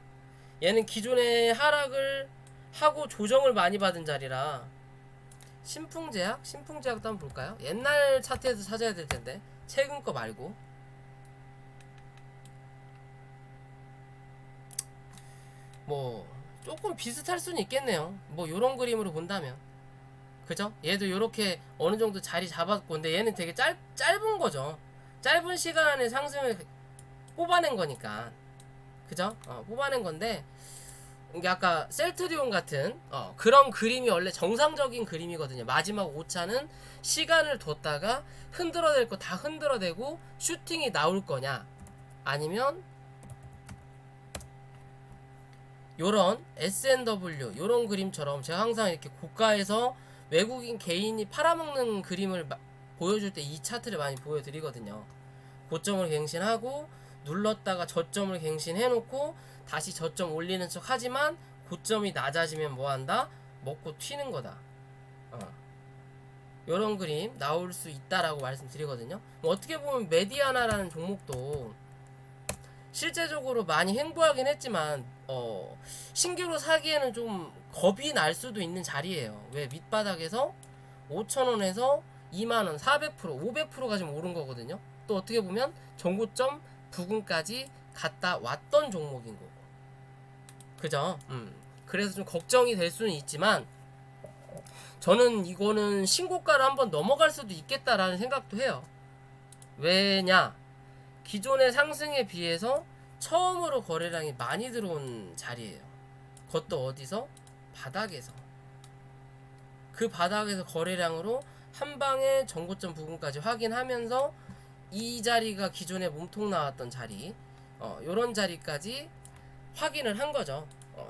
얘는 기존에 하락을 하고 조정을 많이 받은 자리라. 신풍제약도 한번 볼까요? 옛날 차트에서 찾아야 될 텐데 최근 거 말고. 뭐 조금 비슷할 수는 있겠네요. 뭐 요런 그림으로 본다면. 그죠? 얘도 요렇게 어느 정도 자리 잡았고, 근데 얘는 되게 짧은 거죠. 짧은 시간 안에 상승을 뽑아낸 거니까. 그죠? 뽑아낸 건데 이게 아까 셀트리온 같은 그런 그림이 원래 정상적인 그림이거든요. 마지막 5차는 시간을 뒀다가 흔들어댈 거 다 흔들어대고 슈팅이 나올 거냐, 아니면 요런 SNW 요런 그림처럼 제가 항상 이렇게 고가에서 외국인 개인이 팔아먹는 그림을 보여줄 때 이 차트를 많이 보여드리거든요. 고점을 갱신하고 눌렀다가 저점을 갱신해놓고 다시 저점 올리는 척 하지만 고점이 낮아지면 뭐한다? 먹고 튀는 거다. 요런 그림 나올 수 있다라고 말씀드리거든요. 뭐 어떻게 보면 메디아나라는 종목도 실제적으로 많이 행보하긴 했지만 신규로 사기에는 좀 겁이 날 수도 있는 자리예요. 왜? 밑바닥에서 5,000원에서 2만원 400% 500%가 지금 오른 거거든요. 또 어떻게 보면 전고점 부근까지 갔다 왔던 종목인 거고, 그죠? 그래서 좀 걱정이 될 수는 있지만 저는 이거는 신고가를 한번 넘어갈 수도 있겠다라는 생각도 해요. 왜냐? 기존의 상승에 비해서 처음으로 거래량이 많이 들어온 자리예요. 그것도 어디서? 바닥에서. 그 바닥에서 거래량으로 한 방에 전고점 부분까지 확인하면서 이 자리가 기존에 몸통 나왔던 자리, 요런 자리까지 확인을 한 거죠.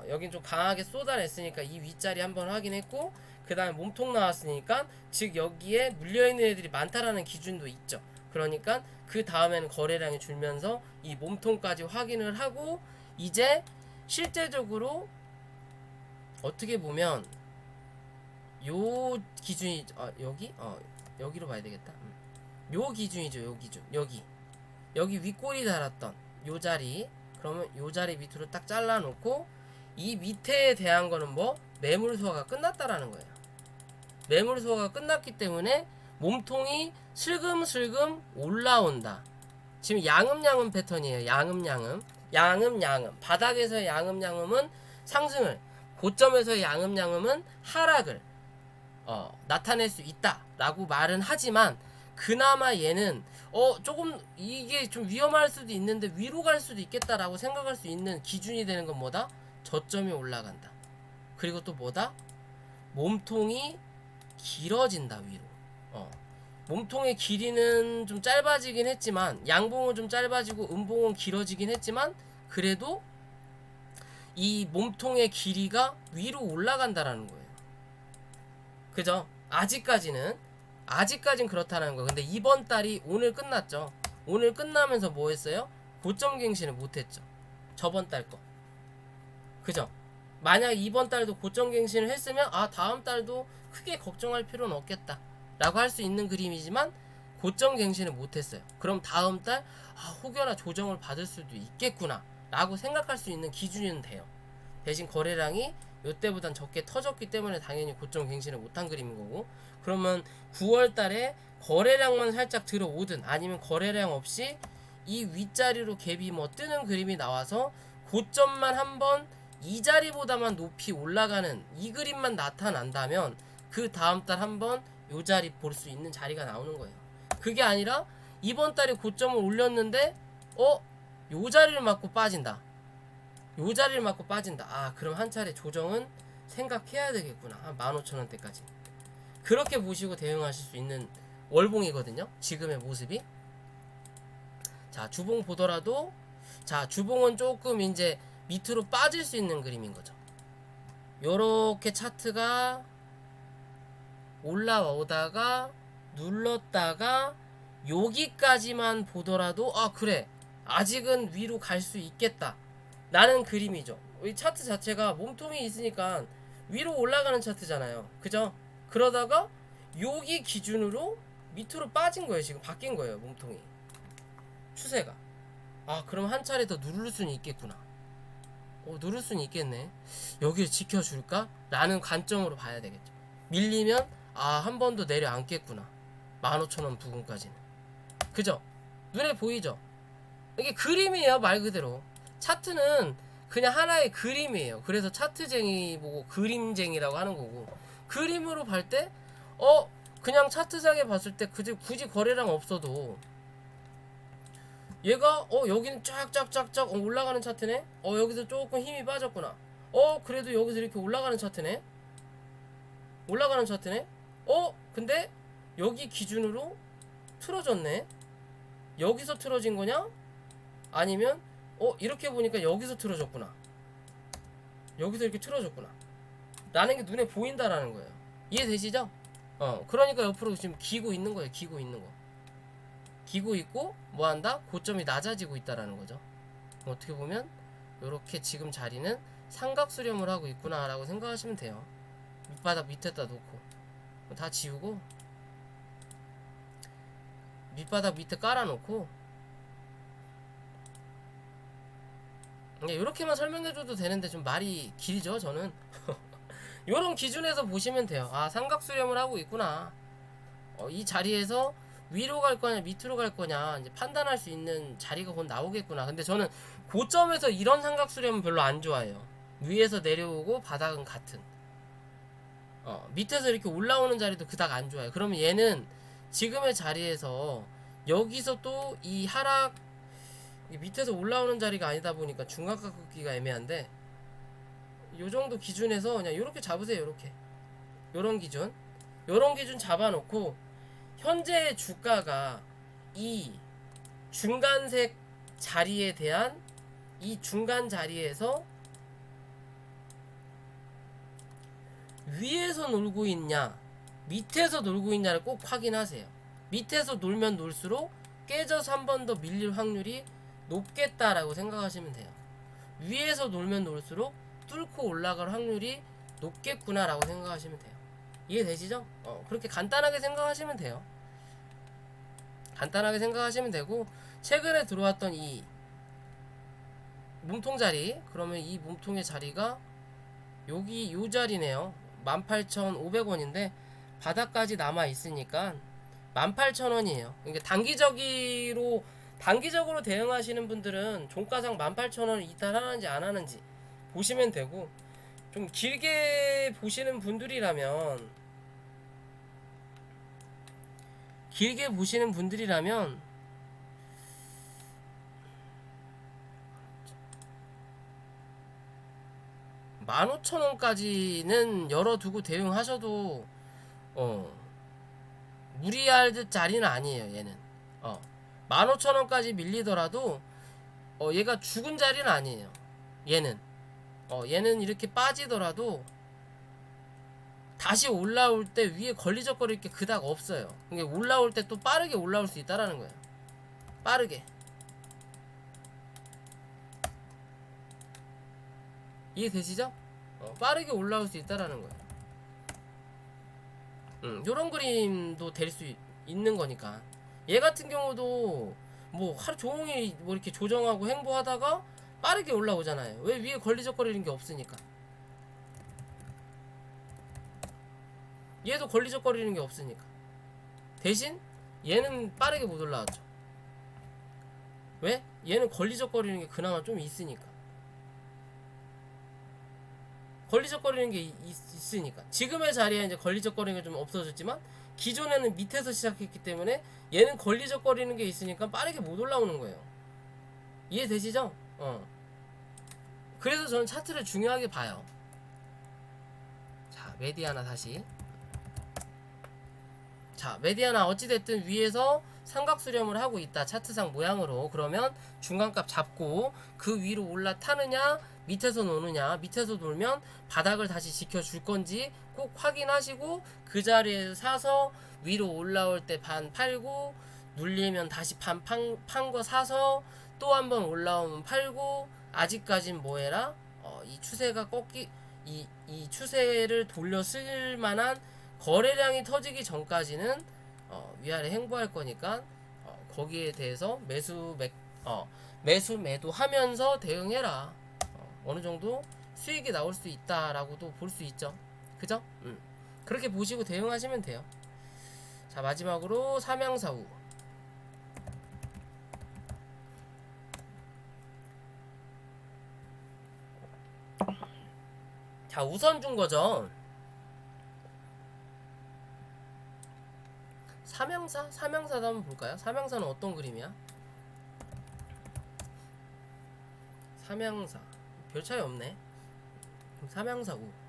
여긴 좀 강하게 쏟아냈으니까 이 윗자리 한번 확인했고, 그 다음에 몸통 나왔으니까 즉 여기에 물려있는 애들이 많다라는 기준도 있죠. 그러니까 그 다음에는 거래량이 줄면서 이 몸통까지 확인을 하고, 이제 실제적으로 어떻게 보면 요 기준이 여기로 봐야 되겠다. 요 기준이죠. 요 기준. 여기 윗꼬리 달았던 요 자리, 그러면 요 자리 밑으로 딱 잘라 놓고 이 밑에에 대한 거는 뭐 매물 소화가 끝났다라는 거예요. 매물 소화가 끝났기 때문에 몸통이 슬금슬금 올라온다. 지금 양음양음 패턴이에요. 양음양음 바닥에서의 양음양음은 상승을, 고점에서의 양음양음은 하락을 나타낼 수 있다 라고 말은 하지만, 그나마 얘는 조금 이게 좀 위험할 수도 있는데 위로 갈 수도 있겠다라고 생각할 수 있는 기준이 되는 건 뭐다? 저점이 올라간다. 그리고 또 뭐다? 몸통이 길어진다. 위로. 몸통의 길이는 좀 짧아지긴 했지만, 양봉은 좀 짧아지고 음봉은 길어지긴 했지만, 그래도 이 몸통의 길이가 위로 올라간다라는 거예요. 그죠? 아직까지는 그렇다는 거예요. 근데 이번 달이 오늘 끝났죠. 오늘 끝나면서 뭐 했어요? 고점 갱신을 못했죠. 저번 달 거. 그죠? 만약 이번 달도 고점 갱신을 했으면 다음 달도 크게 걱정할 필요는 없겠다 라고 할 수 있는 그림이지만, 고점 갱신을 못했어요. 그럼 다음 달 혹여나 조정을 받을 수도 있겠구나 라고 생각할 수 있는 기준은 돼요. 대신 거래량이 요때보단 적게 터졌기 때문에 당연히 고점 갱신을 못한 그림인 거고, 그러면 9월 달에 거래량만 살짝 들어오든 아니면 거래량 없이 이 윗자리로 갭이 뭐 뜨는 그림이 나와서 고점만 한번 이 자리보다만 높이 올라가는 이 그림만 나타난다면, 그 다음 달 한번 요 자리 볼 수 있는 자리가 나오는 거예요. 그게 아니라 이번 달에 고점을 올렸는데 요 자리를 맞고 빠진다. 그럼 한 차례 조정은 생각해야 되겠구나. 한 15,000원대까지. 그렇게 보시고 대응하실 수 있는 월봉이거든요. 지금의 모습이. 자, 주봉 보더라도, 자, 주봉은 조금 이제 밑으로 빠질 수 있는 그림인 거죠. 요렇게 차트가 올라오다가 눌렀다가 여기까지만 보더라도 그래, 아직은 위로 갈 수 있겠다 라는 그림이죠. 이 차트 자체가 몸통이 있으니까 위로 올라가는 차트잖아요. 그죠? 그러다가 여기 기준으로 밑으로 빠진 거예요. 지금 바뀐 거예요. 몸통이 추세가. 그럼 한 차례 더 누를 수는 있겠구나. 누를 수는 있겠네. 여기를 지켜줄까? 라는 관점으로 봐야 되겠죠. 밀리면 한 번 더 내려앉겠구나. 15,000원 부근까지는. 그죠? 눈에 보이죠? 이게 그림이에요. 말 그대로. 차트는 그냥 하나의 그림이에요. 그래서 차트쟁이 보고 그림쟁이라고 하는 거고, 그림으로 볼 때 그냥 차트상에 봤을 때 굳이 거래량 없어도 얘가 여기는 쫙쫙쫙쫙 올라가는 차트네. 여기서 조금 힘이 빠졌구나. 그래도 여기서 이렇게 올라가는 차트네. 올라가는 차트네. 근데 여기 기준으로 틀어졌네. 여기서 틀어진 거냐? 아니면 이렇게 보니까 여기서 틀어졌구나. 여기서 이렇게 틀어졌구나 라는 게 눈에 보인다라는 거예요. 이해되시죠? 그러니까 옆으로 지금 기고 있는 거예요. 기고 있는 거. 기고 있고 뭐한다? 고점이 낮아지고 있다라는 거죠. 어떻게 보면 이렇게 지금 자리는 삼각 수렴을 하고 있구나 라고 생각하시면 돼요. 밑바닥 밑에다 놓고 다 지우고 밑바닥 밑에 깔아놓고 이렇게만 설명해줘도 되는데 좀 말이 길죠 저는. 요런 기준에서 보시면 돼요. 아, 삼각 수렴을 하고 있구나. 이 자리에서 위로 갈 거냐 밑으로 갈 거냐 이제 판단할 수 있는 자리가 곧 나오겠구나. 근데 저는 고점에서 이런 삼각 수렴은 별로 안 좋아해요. 위에서 내려오고 바닥은 같은. 밑에서 이렇게 올라오는 자리도 그닥 안 좋아요. 그러면 얘는 지금의 자리에서 여기서 또 이 하락 밑에서 올라오는 자리가 아니다 보니까 중간가 긋기가 애매한데 요 정도 기준에서 그냥 요렇게 잡으세요. 요렇게 요런 기준 잡아놓고 현재 주가가 이 중간색 자리에 대한 이 중간 자리에서 위에서 놀고 있냐 밑에서 놀고 있냐를 꼭 확인하세요. 밑에서 놀면 놀수록 깨져서 한 번 더 밀릴 확률이 높겠다라고 생각하시면 돼요. 위에서 놀면 놀수록 뚫고 올라갈 확률이 높겠구나 라고 생각하시면 돼요. 이해되시죠? 그렇게 간단하게 생각하시면 돼요. 간단하게 생각하시면 되고 최근에 들어왔던 이 몸통 자리, 그러면 이 몸통의 자리가 여기 요 자리네요. 18,500원인데 바닥까지 남아 있으니까 18,000원이에요. 그러니까 단기적으로 대응하시는 분들은 종가상 18,000원을 이탈하는지 안 하는지 보시면 되고, 좀 길게 보시는 분들이라면 (15,000원까지는) 열어두고 대응하셔도 무리할 듯 자리는 아니에요. 얘는 15,000원까지 밀리더라도 얘가 죽은 자리는 아니에요. 얘는 이렇게 빠지더라도 다시 올라올 때 위에 걸리적거릴 게 그닥 없어요. 그러니까 올라올 때 또 빠르게 올라올 수 있다라는 거예요. 빠르게. 이해되시죠? 빠르게 올라올 수 있다라는 거예요. 요런 그림도 될 수 있는 거니까. 얘 같은 경우도 뭐 하루 종일 뭐 이렇게 조정하고 행보하다가 빠르게 올라오잖아요. 왜? 위에 걸리적거리는 게 없으니까. 얘도 걸리적거리는 게 없으니까. 대신 얘는 빠르게 못 올라왔죠. 왜? 얘는 걸리적거리는 게 그나마 좀 있으니까. 걸리적거리는 게 있으니까. 지금의 자리에 이제 걸리적거리는 게 좀 없어졌지만 기존에는 밑에서 시작했기 때문에 얘는 걸리적거리는 게 있으니까 빠르게 못 올라오는 거예요. 이해되시죠? 그래서 저는 차트를 중요하게 봐요. 자, 메디아나 다시. 자, 메디아나 어찌됐든 위에서 삼각수렴을 하고 있다. 차트상 모양으로. 그러면 중간값 잡고 그 위로 올라타느냐 밑에서 노느냐. 밑에서 놀면 바닥을 다시 지켜줄 건지 꼭 확인하시고 그 자리에서 사서 위로 올라올 때 반 팔고 눌리면 다시 반 판 거 사서 또 한번 올라오면 팔고. 아직까진 뭐해라? 이 추세가 이 추세를 돌려 쓸 만한 거래량이 터지기 전까지는 위아래 행보할 거니까 거기에 대해서 매수 매도 하면서 대응해라. 어느 정도 수익이 나올 수 있다라고도 볼 수 있죠. 그죠? 그렇게 보시고 대응하시면 돼요. 자, 마지막으로 삼양사후. 자, 우선 준 거죠. 삼양사도 한번 볼까요? 삼양사는 어떤 그림이야? 삼양사 별 차이 없네. 그럼 삼양사고.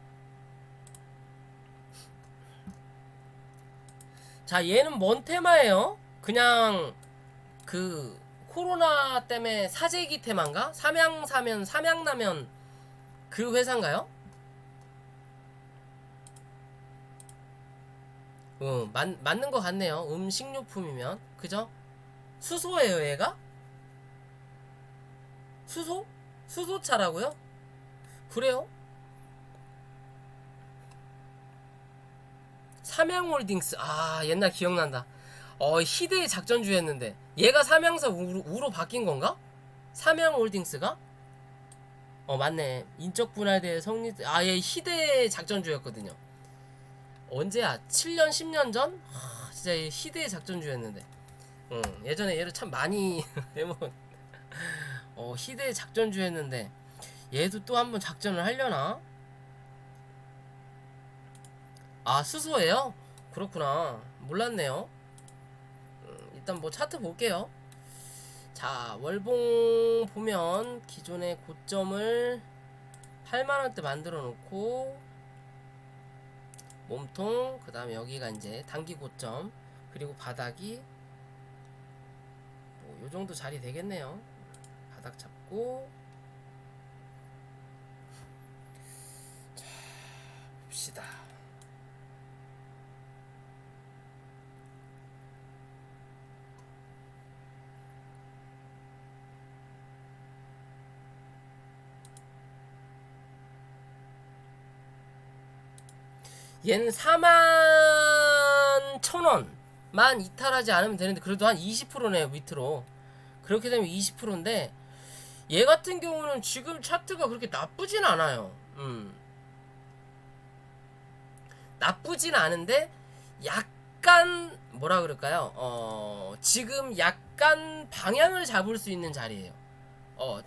자, 얘는 뭔 테마예요? 그냥 그 코로나 때문에 사재기 테마인가? 삼양사면 삼양라면 그 회사인가요? 맞는 것 같네요. 음식료품이면. 그죠? 수소예요, 얘가? 수소? 수소차라고요? 그래요? 삼양홀딩스. 아, 옛날 기억난다. 희대의 작전주였는데. 얘가 삼양사 우로 바뀐 건가? 삼양홀딩스가? 맞네. 인적 분할대 성립. 아, 얘 희대의 작전주였거든요. 언제야? 7년, 10년 전? 진짜 얘 희대의 작전주였는데. 예전에 얘를 참 많이 해본. 희대의 작전주였는데. 얘도 또 한번 작전을 하려나? 아, 수소예요? 그렇구나. 몰랐네요. 일단 뭐 차트 볼게요. 자, 월봉 보면 기존의 고점을 8만원대 만들어 놓고 몸통, 그 다음에 여기가 이제 단기 고점, 그리고 바닥이 뭐 요정도 자리 되겠네요. 바닥 잡고, 자, 봅시다. 얘는 41,000원만 이탈하지 않으면 되는데, 그래도 한 20%네요, 밑으로. 그렇게 되면 20%인데, 얘 같은 경우는 지금 차트가 그렇게 나쁘진 않아요. 나쁘진 않은데, 약간, 뭐라 그럴까요? 지금 약간 방향을 잡을 수 있는 자리예요.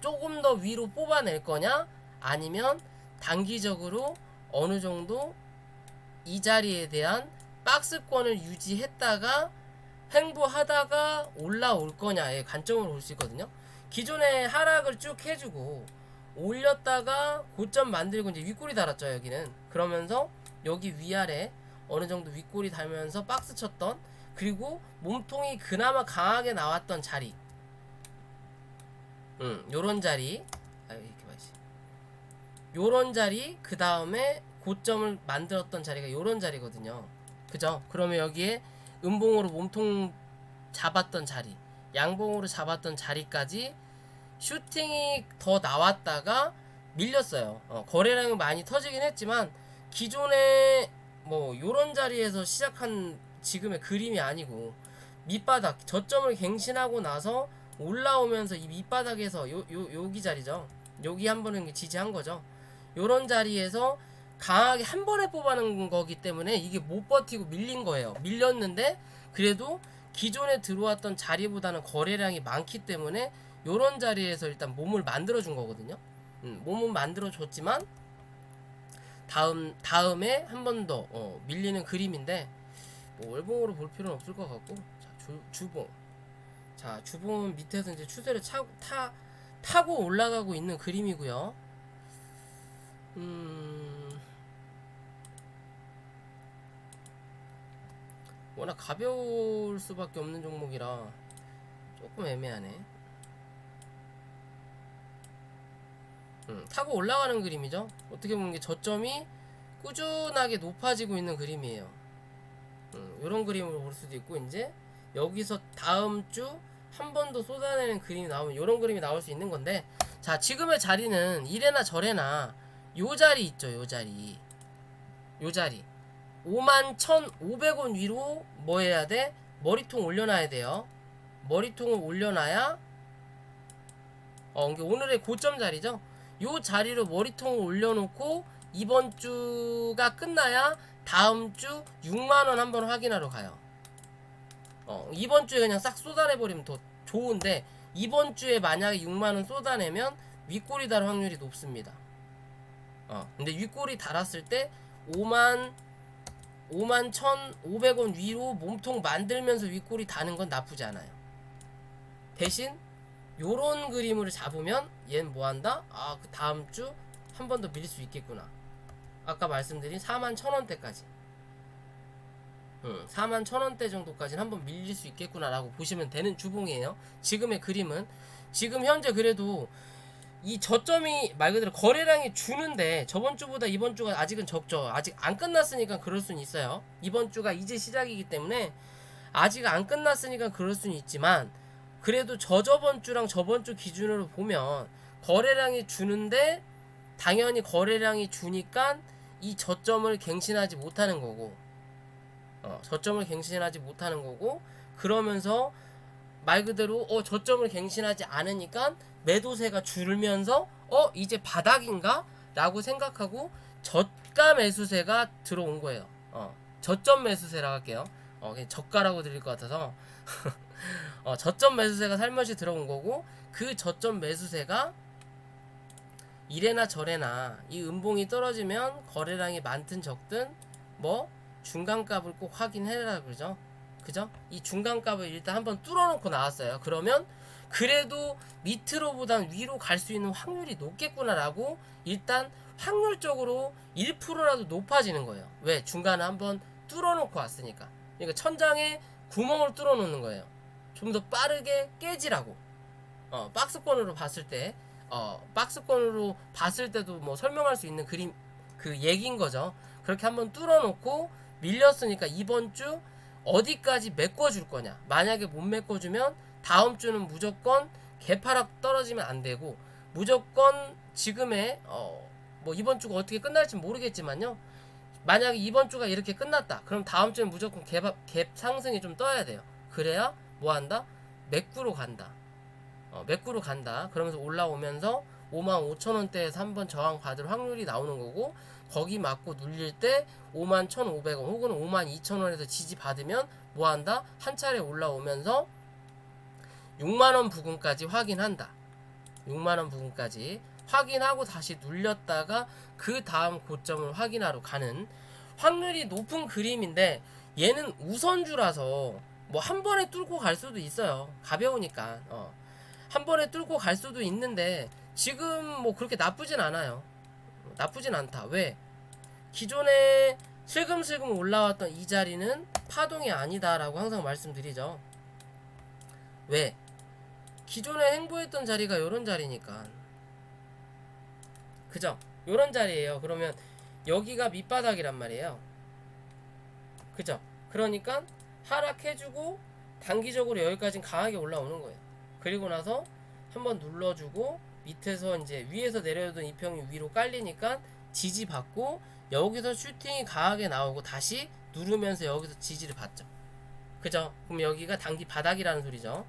조금 더 위로 뽑아낼 거냐? 아니면 단기적으로 어느 정도 이 자리에 대한 박스권을 유지했다가 횡보하다가 올라올 거냐의 관점으로 볼 수 있거든요. 기존에 하락을 쭉 해주고 올렸다가 고점 만들고 이제 윗꼬리 달았죠. 여기는 그러면서 여기 위아래 어느 정도 윗꼬리 달면서 박스 쳤던, 그리고 몸통이 그나마 강하게 나왔던 자리, 요런 자리, 이렇게 봐야지. 요런 자리, 그 다음에 고점을 만들었던 자리가 요런 자리거든요. 그죠? 그러면 여기에 음봉으로 몸통 잡았던 자리, 양봉으로 잡았던 자리까지 슈팅이 더 나왔다가 밀렸어요. 거래량이 많이 터지긴 했지만 기존에 뭐 요런 자리에서 시작한 지금의 그림이 아니고, 밑바닥 저점을 갱신하고 나서 올라오면서 이 밑바닥에서 여기 자리죠. 여기 한 번은 지지한 거죠. 요런 자리에서 강하게 한 번에 뽑아낸 거기 때문에 이게 못 버티고 밀린 거예요. 밀렸는데 그래도 기존에 들어왔던 자리보다는 거래량이 많기 때문에 요런 자리에서 일단 몸을 만들어 준 거거든요. 몸은 만들어 줬지만 다음에 한 번 더 밀리는 그림인데, 뭐 월봉으로 볼 필요는 없을 것 같고. 자, 주봉. 자, 주봉은 밑에서 이제 추세를 타고 올라가고 있는 그림이고요. 워낙 가벼울 수밖에 없는 종목이라 조금 애매하네. 타고 올라가는 그림이죠. 어떻게 보면 게 저점이 꾸준하게 높아지고 있는 그림이에요. 이런 그림으로 볼 수도 있고, 이제 여기서 다음 주 한 번 더 쏟아내는 그림이 나오면 이런 그림이 나올 수 있는 건데, 자, 지금의 자리는 이래나 저래나 요 자리 있죠. 요 자리 51,500원 위로 뭐 해야 돼? 머리통 올려놔야 돼요. 머리통을 올려놔야 이게 오늘의 고점 자리죠. 요 자리로 머리통을 올려놓고 이번 주가 끝나야 다음 주 6만원 한번 확인하러 가요. 이번 주에 그냥 싹 쏟아내버리면 더 좋은데, 이번 주에 만약에 6만원 쏟아내면 윗꼬리 달 확률이 높습니다. 근데 윗꼬리 달았을 때 51,500원 위로 몸통 만들면서 윗꼬리 다는 건 나쁘지 않아요. 대신 요런 그림을 잡으면 얘는 뭐한다? 그 다음 주 한 번 더 밀릴 수 있겠구나. 아까 말씀드린 41,000원대까지 41,000원대 정도까지는 한번 밀릴 수 있겠구나 라고 보시면 되는 주봉이에요. 지금의 그림은 지금 현재 그래도 이 저점이 말 그대로 거래량이 주는데 저번 주보다 이번 주가 아직은 적죠. 아직 안 끝났으니까 그럴 수는 있어요. 이번 주가 이제 시작이기 때문에 아직 안 끝났으니까 그럴 수는 있지만 그래도 저저번 주랑 저번 주 기준으로 보면 거래량이 주는데 당연히 거래량이 주니까 이 저점을 갱신하지 못하는 거고 저점을 갱신하지 못하는 거고 그러면서 말 그대로 저점을 갱신하지 않으니까 매도세가 줄면서 이제 바닥인가? 라고 생각하고 저가 매수세가 들어온 거예요. 저점 매수세라고 할게요. 그냥 저가라고 들릴 것 같아서 저점 매수세가 살며시 들어온 거고 그 저점 매수세가 이래나 저래나 이 음봉이 떨어지면 거래량이 많든 적든 뭐 중간값을 꼭 확인해라 그러죠. 그죠? 이 중간값을 일단 한번 뚫어놓고 나왔어요. 그러면 그래도 밑으로보단 위로 갈 수 있는 확률이 높겠구나라고 일단 확률적으로 1%라도 높아지는 거예요. 왜? 중간에 한번 뚫어놓고 왔으니까. 그러니까 천장에 구멍을 뚫어놓는 거예요. 좀 더 빠르게 깨지라고. 박스권으로 봤을 때, 박스권으로 봤을 때도 뭐 설명할 수 있는 그림, 그 얘기인 거죠. 그렇게 한번 뚫어놓고 밀렸으니까 이번 주 어디까지 메꿔줄 거냐. 만약에 못 메꿔주면 다음 주는 무조건 개파락 떨어지면 안 되고 무조건 지금의 뭐 이번 주가 어떻게 끝날지 모르겠지만요. 만약에 이번 주가 이렇게 끝났다. 그럼 다음 주는 무조건 갭 상승이 좀 떠야 돼요. 그래야 뭐 한다? 매꾸로 간다. 매꾸로 간다. 그러면서 올라오면서 55,000원대에서 한번 저항 받을 확률이 나오는 거고 거기 맞고 눌릴 때 51,500원 혹은 52,000원에서 지지 받으면 뭐 한다? 한 차례 올라오면서 6만원 부근까지 확인한다. 6만원 부근까지 확인하고 다시 눌렸다가 그 다음 고점을 확인하러 가는 확률이 높은 그림인데 얘는 우선주라서 뭐 한 번에 뚫고 갈 수도 있어요. 가벼우니까 한 번에 뚫고 갈 수도 있는데 지금 뭐 그렇게 나쁘진 않아요. 나쁘진 않다. 왜? 기존에 슬금슬금 올라왔던 이 자리는 파동이 아니다 라고 항상 말씀드리죠. 왜? 기존에 행보했던 자리가 요런 자리니까. 그죠? 요런 자리예요. 그러면 여기가 밑바닥이란 말이에요. 그죠? 그러니까 하락해주고 단기적으로 여기까지 강하게 올라오는 거예요. 그리고 나서 한번 눌러주고 밑에서 이제 위에서 내려오던 이평이 위로 깔리니까 지지받고 여기서 슈팅이 강하게 나오고 다시 누르면서 여기서 지지를 받죠. 그죠? 그럼 여기가 단기 바닥이라는 소리죠.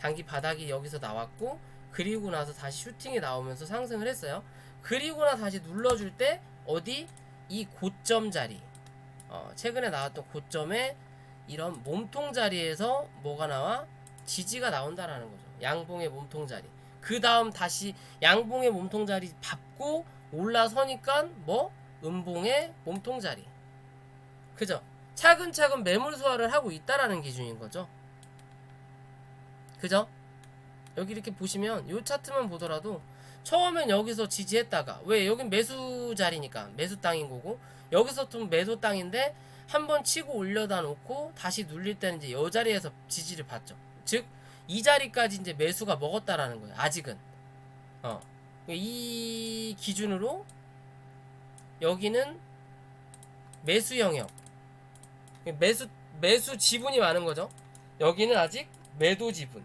단기 바닥이 여기서 나왔고 그리고 나서 다시 슈팅이 나오면서 상승을 했어요. 그리고 나 다시 눌러줄 때 어디? 이 고점 자리 최근에 나왔던 고점에 이런 몸통 자리에서 뭐가 나와? 지지가 나온다라는 거죠. 양봉의 몸통 자리. 그 다음 다시 양봉의 몸통 자리 밟고 올라서니까 뭐? 음봉의 몸통 자리. 그죠? 차근차근 매물 소화를 하고 있다라는 기준인 거죠. 그죠? 여기 이렇게 보시면 요 차트만 보더라도 처음엔 여기서 지지했다가 왜? 여긴 매수 자리니까 매수 땅인 거고 여기서 좀 매도 땅인데 한번 치고 올려다 놓고 다시 눌릴 때는 이제 요 자리에서 지지를 받죠. 즉 이 자리까지 이제 매수가 먹었다라는 거예요. 아직은 이 기준으로 여기는 매수 영역 매수 지분이 많은 거죠. 여기는 아직 매도 지분.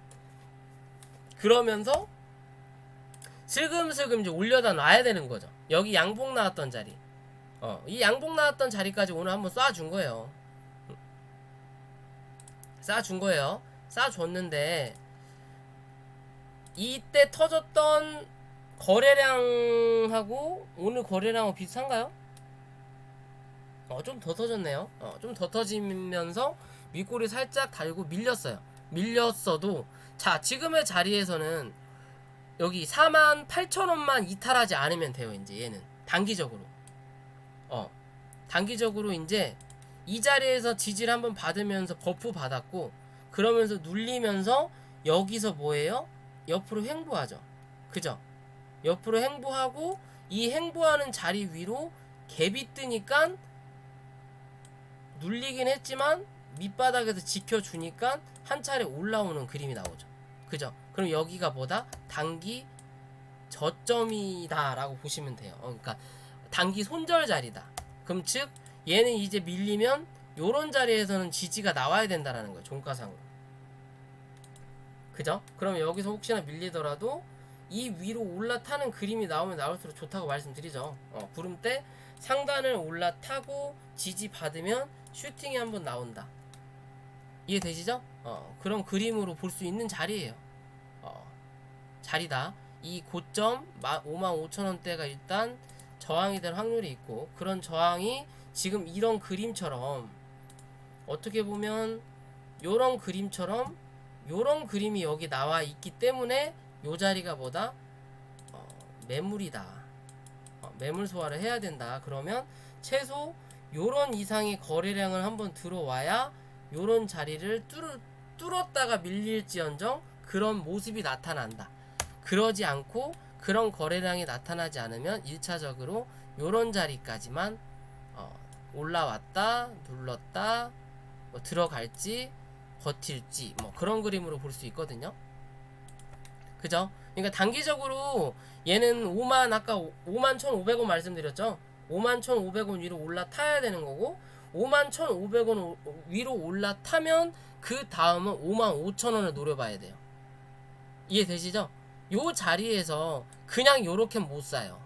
그러면서 슬금슬금 이제 올려다 놔야 되는 거죠. 여기 양봉 나왔던 자리. 이 양봉 나왔던 자리까지 오늘 한번 쏴준 거예요. 쏴준 거예요. 쏴줬는데 이때 터졌던 거래량하고 오늘 거래량하고 비슷한가요? 좀 더 터졌네요. 좀 더 터지면서 윗골이 살짝 달고 밀렸어요. 밀렸어도 자 지금의 자리에서는 여기 48,000원만 이탈하지 않으면 돼요. 이제 얘는 단기적으로 단기적으로 이제 이 자리에서 지지를 한번 받으면서 버프 받았고 그러면서 눌리면서 여기서 뭐예요? 옆으로 횡보하죠. 그죠? 옆으로 횡보하고 이 행보하는 자리 위로 갭이 뜨니까 눌리긴 했지만 밑바닥에서 지켜주니까 한 차례 올라오는 그림이 나오죠. 그죠? 그럼 여기가 뭐다? 단기 저점이다 라고 보시면 돼요. 그러니까 단기 손절 자리다. 그럼 즉 얘는 이제 밀리면 요런 자리에서는 지지가 나와야 된다라는 거예요. 종가상으로. 그죠? 그럼 여기서 혹시나 밀리더라도 이 위로 올라타는 그림이 나오면 나올수록 좋다고 말씀드리죠. 구름 때 상단을 올라타고 지지 받으면 슈팅이 한번 나온다. 이해되시죠? 그런 그림으로 볼 수 있는 자리예요. 자리다. 이 고점 55,000원대가 일단 저항이 될 확률이 있고, 그런 저항이 지금 이런 그림처럼 어떻게 보면 요런 그림처럼 요런 그림이 여기 나와 있기 때문에 요 자리가 뭐다? 매물이다. 매물 소화를 해야 된다. 그러면 최소 요런 이상의 거래량을 한번 들어와야 요런 자리를 뚫었다가 밀릴지언정 그런 모습이 나타난다. 그러지 않고 그런 거래량이 나타나지 않으면 1차적으로 요런 자리까지만 올라왔다 눌렀다 뭐 들어갈지 버틸지 뭐 그런 그림으로 볼 수 있거든요. 그죠? 그러니까 단기적으로 얘는 5만 아까 51,500원 말씀드렸죠. 51,500원 위로 올라타야 되는 거고 51,500원 위로 올라타면 그 다음은 55,000원을 노려봐야 돼요. 이해되시죠? 요 자리에서 그냥 요렇게 못 사요.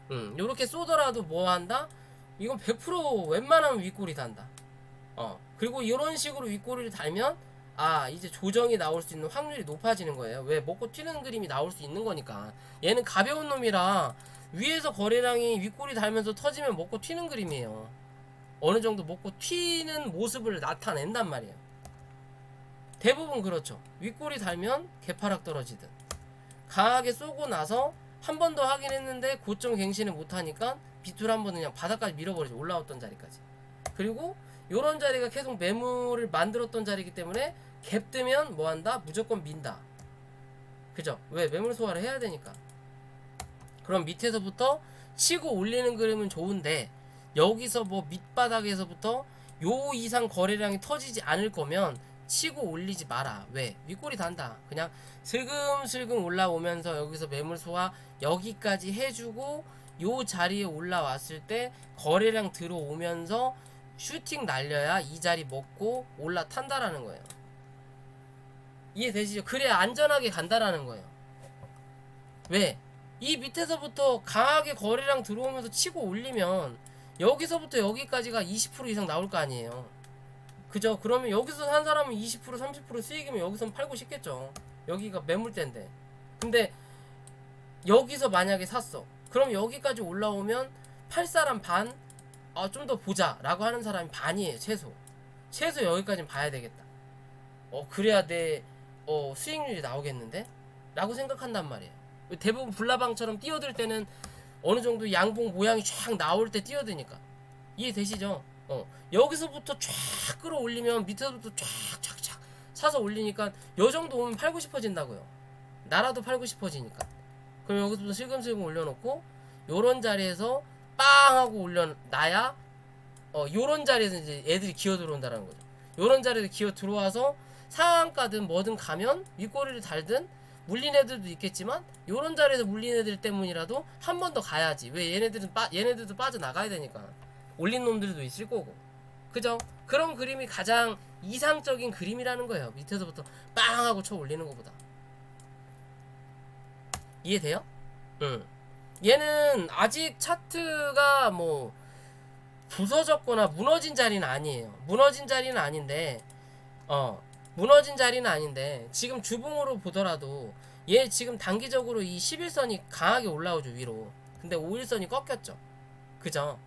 요렇게 쏘더라도 뭐 한다? 이건 100% 웬만하면 윗꼬리 단다. 그리고 이런 식으로 윗꼬리를 달면 이제 조정이 나올 수 있는 확률이 높아지는 거예요. 왜? 먹고 튀는 그림이 나올 수 있는 거니까. 얘는 가벼운 놈이라 위에서 거래량이 윗꼬리 달면서 터지면 먹고 튀는 그림이에요. 어느 정도 먹고 튀는 모습을 나타낸단 말이에요. 대부분 그렇죠. 윗꼬리 달면 개파락 떨어지든 강하게 쏘고 나서 한 번 더 하긴 했는데 고점 갱신을 못하니까 비틀 한 번 그냥 바닥까지 밀어버리죠. 올라왔던 자리까지. 그리고 요런 자리가 계속 매물을 만들었던 자리이기 때문에 갭 뜨면 뭐한다? 무조건 민다. 그죠? 왜? 매물 소화를 해야 되니까. 그럼 밑에서부터 치고 올리는 그림은 좋은데 여기서 뭐 밑바닥에서부터 요 이상 거래량이 터지지 않을 거면 치고 올리지 마라. 왜? 윗꼬리 단다. 그냥 슬금슬금 올라오면서 여기서 매물 소화 여기까지 해주고 요 자리에 올라왔을 때 거래량 들어오면서 슈팅 날려야 이 자리 먹고 올라탄다라는 거예요. 이해되시죠? 그래야 안전하게 간다라는 거예요. 왜? 이 밑에서부터 강하게 거래량 들어오면서 치고 올리면 여기서부터 여기까지가 20% 이상 나올 거 아니에요. 그죠? 그러면 여기서 산 사람은 20% 30% 수익이면 여기서 팔고 싶겠죠. 여기가 매물대인데. 근데 여기서 만약에 샀어. 그럼 여기까지 올라오면 팔 사람 반, 좀 더 보자 라고 하는 사람이 반이에요. 최소 여기까지는 봐야 되겠다. 그래야 내 수익률이 나오겠는데? 라고 생각한단 말이에요. 대부분 불나방처럼 뛰어들 때는 어느 정도 양봉 모양이 쫙 나올 때 뛰어드니까. 이해되시죠? 여기서부터 쫙 끌어올리면 밑에서부터 쫙 사서 올리니까 요 정도 오면 팔고 싶어진다고요. 나라도 팔고 싶어지니까. 그럼 여기서부터 슬금슬금 올려놓고 요런 자리에서 빵 하고 올려놔야 요런 자리에서 이제 애들이 기어 들어온다는 거죠. 요런 자리에서 기어 들어와서 상한가든 뭐든 가면 윗꼬리를 달든 물린 애들도 있겠지만 요런 자리에서 물린 애들 때문이라도 한 번 더 가야지. 왜? 얘네들도 빠져나가야 되니까. 올린 놈들도 있을 거고. 그죠? 그런 그림이 가장 이상적인 그림이라는 거예요. 밑에서부터 빵 하고 쳐 올리는 것보다. 이해돼요? 얘는 아직 차트가 뭐 부서졌거나 무너진 자리는 아니에요. 무너진 자리는 아닌데 지금 주봉으로 보더라도 얘 지금 단기적으로 이 11선이 강하게 올라오죠. 위로. 근데 5일선이 꺾였죠. 그죠?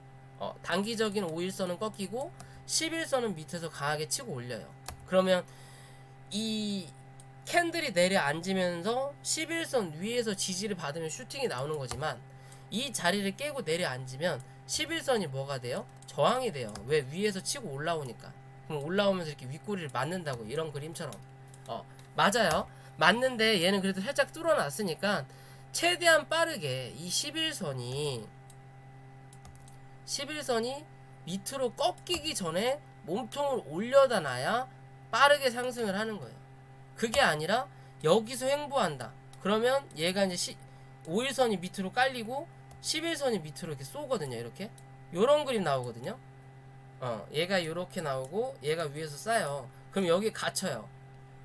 단기적인 5일선은 꺾이고 11선은 밑에서 강하게 치고 올려요. 그러면 이 캔들이 내려앉으면서 11선 위에서 지지를 받으면 슈팅이 나오는 거지만 이 자리를 깨고 내려앉으면 11선이 뭐가 돼요? 저항이 돼요. 왜? 위에서 치고 올라오니까. 그럼 올라오면서 이렇게 윗꼬리를 맞는다고. 이런 그림처럼. 맞아요. 맞는데 얘는 그래도 살짝 뚫어놨으니까 최대한 빠르게 이 11선이 밑으로 꺾이기 전에 몸통을 올려다 놔야 빠르게 상승을 하는 거예요. 그게 아니라 여기서 횡보한다. 그러면 얘가 이제 5일선이 밑으로 깔리고 11선이 밑으로 이렇게 쏘거든요. 이렇게 요런 그림 나오거든요. 얘가 이렇게 나오고 얘가 위에서 쌓여. 그럼 여기 갇혀요.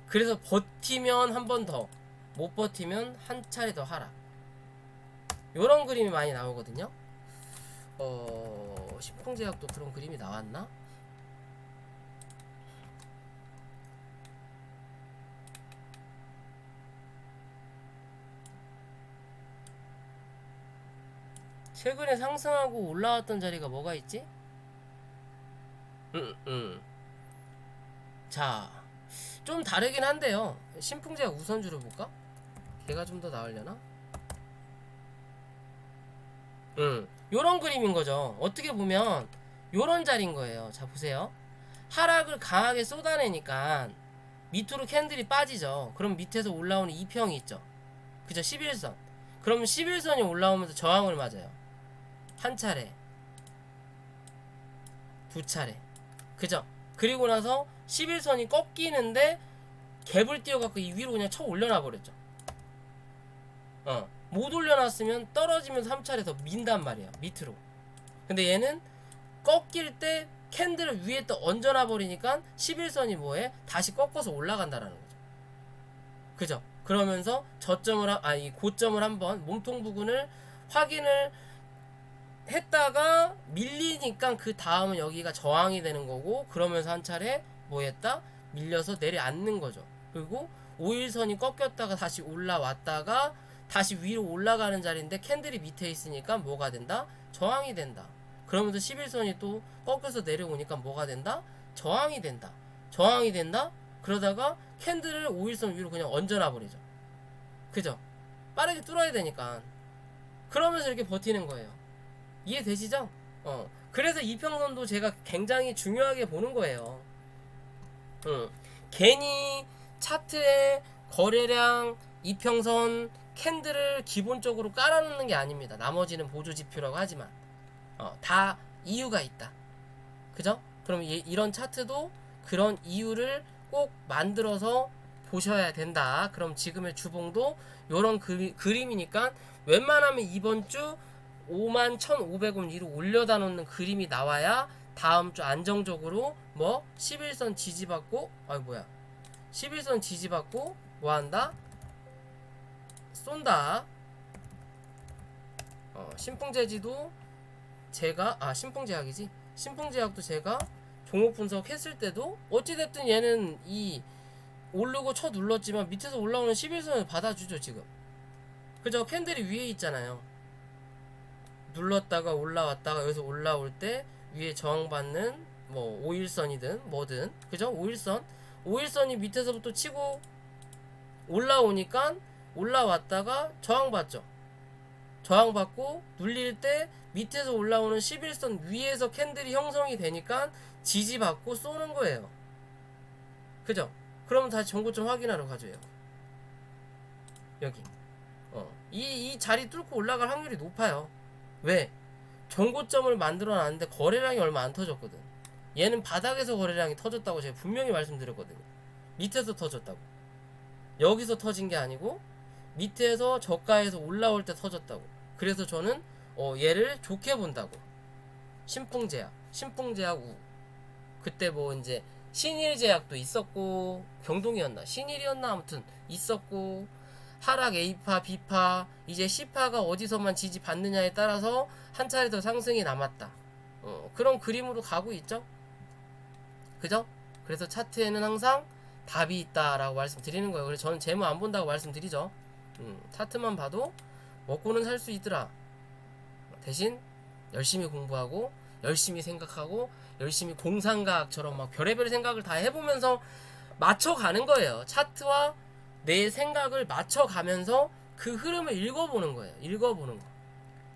그래서 버티면 한 번 더, 못 버티면 한 차례 더 하락. 요런 그림이 많이 나오거든요. 신풍제약도 그런 그림이 나왔나? 최근에 상승하고 올라왔던 자리가 뭐가 있지? 자, 좀 다르긴 한데요. 신풍제약 우선주를 볼까? 걔가 좀 더 나으려나? 요런 그림인 거죠. 어떻게 보면 요런 자리인 거예요. 자, 보세요. 하락을 강하게 쏟아내니까 밑으로 캔들이 빠지죠. 그럼 밑에서 올라오는 이평이 있죠. 그죠? 11선. 그러면 11선이 올라오면서 저항을 맞아요. 한 차례, 두 차례. 그죠? 그리고 나서 11선이 꺾이는데 갭을 띄워갖고 이 위로 그냥 쳐 올려놔 버렸죠. 못 올려놨으면 떨어지면서 3차례 더 민단 말이야. 밑으로. 근데 얘는 꺾일 때 캔들을 위에 또 얹어놔 버리니까 11선이 뭐해? 다시 꺾어서 올라간다라는 거죠. 그죠? 그러면서 이 고점을 한번 몸통 부근을 확인을 했다가 밀리니까 그 다음은 여기가 저항이 되는 거고, 그러면서 한 차례 뭐 했다? 밀려서 내려앉는 거죠. 그리고 5일선이 꺾였다가 다시 올라왔다가 다시 위로 올라가는 자리인데 캔들이 밑에 있으니까 뭐가 된다? 저항이 된다. 그러면서 11선이 또 꺾여서 내려오니까 뭐가 된다? 저항이 된다. 저항이 된다? 그러다가 캔들을 5일선 위로 그냥 얹어놔 버리죠. 그죠? 빠르게 뚫어야 되니까. 그러면서 이렇게 버티는 거예요. 이해되시죠? 그래서 이평선도 제가 굉장히 중요하게 보는 거예요. 괜히 차트에 거래량, 이평선, 캔들을 기본적으로 깔아놓는 게 아닙니다. 나머지는 보조지표라고 하지만 다 이유가 있다. 그죠? 그럼 이런 차트도 그런 이유를 꼭 만들어서 보셔야 된다. 그럼 지금의 주봉도 요런 그림이니까 웬만하면 이번 주 51,500원 위로 올려다 놓는 그림이 나와야 다음 주 안정적으로 11선 지지받고 11선 지지받고 뭐한다? 쏜다. 신풍제지도 제가 신풍제약이지. 신풍제약도 제가 종목 분석했을 때도 어찌됐든 얘는 이 오르고 쳐 눌렀지만 밑에서 올라오는 11선을 받아주죠 지금. 그죠? 캔들이 위에 있잖아요. 눌렀다가 올라왔다가 여기서 올라올 때 위에 저항받는 5일선이든 뭐든, 그죠? 5일선이 밑에서부터 치고 올라오니까 올라왔다가 저항받죠. 저항받고 눌릴 때 밑에서 올라오는 11선 위에서 캔들이 형성이 되니까 지지받고 쏘는 거예요. 그죠? 그러면 다시 정고점 확인하러 가줘요. 여기 이 자리 뚫고 올라갈 확률이 높아요. 왜? 정고점을 만들어 놨는데 거래량이 얼마 안 터졌거든. 얘는 바닥에서 거래량이 터졌다고 제가 분명히 말씀드렸거든요. 밑에서 터졌다고. 여기서 터진 게 아니고 밑에서 저가에서 올라올 때 터졌다고. 그래서 저는 얘를 좋게 본다고. 신풍제약 우. 그때 이제 신일제약도 있었고, 경동이었나 신일이었나 아무튼 있었고, 하락 A파 B파 이제 C파가 어디서만 지지 받느냐에 따라서 한 차례 더 상승이 남았다. 그런 그림으로 가고 있죠. 그죠? 그래서 차트에는 항상 답이 있다라고 말씀드리는 거예요. 그래서 저는 재무 안 본다고 말씀드리죠. 차트만 봐도 먹고는 살 수 있더라. 대신 열심히 공부하고 열심히 생각하고 열심히 공상과학처럼 막 별의별 생각을 다 해보면서 맞춰가는 거예요. 차트와 내 생각을 맞춰가면서 그 흐름을 읽어보는 거예요. 읽어보는 거.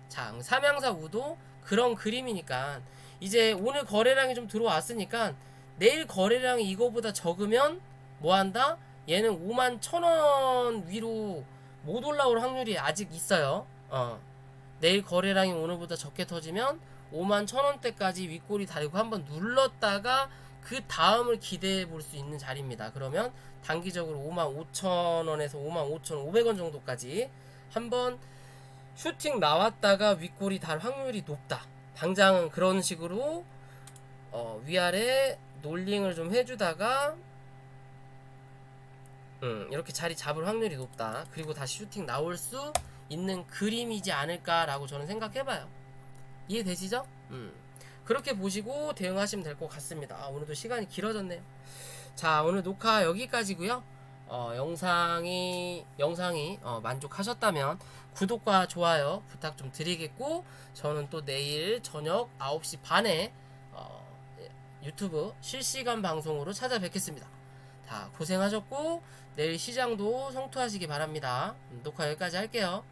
자, 삼양사 우도 그런 그림이니까 이제 오늘 거래량이 좀 들어왔으니까 내일 거래량이 이거보다 적으면 뭐한다? 얘는 51,000원 위로 못 올라올 확률이 아직 있어요. 내일 거래량이 오늘보다 적게 터지면 5만 1,000원대까지 윗꼬리 다리고 한번 눌렀다가 그 다음을 기대해 볼 수 있는 자리입니다. 그러면 단기적으로 55,000원에서 55,500원 정도까지 한번 슈팅 나왔다가 윗꼬리 달 확률이 높다. 당장은 그런 식으로 위아래 놀링을 좀 해주다가 이렇게 자리 잡을 확률이 높다. 그리고 다시 슈팅 나올 수 있는 그림이지 않을까라고 저는 생각해봐요. 이해되시죠? 그렇게 보시고 대응하시면 될 것 같습니다. 오늘도 시간이 길어졌네요. 자, 오늘 녹화 여기까지고요. 영상이 만족하셨다면 구독과 좋아요 부탁 좀 드리겠고, 저는 또 내일 저녁 9시 반에 유튜브 실시간 방송으로 찾아뵙겠습니다. 다 고생하셨고 내일 시장도 성투하시기 바랍니다. 녹화 여기까지 할게요.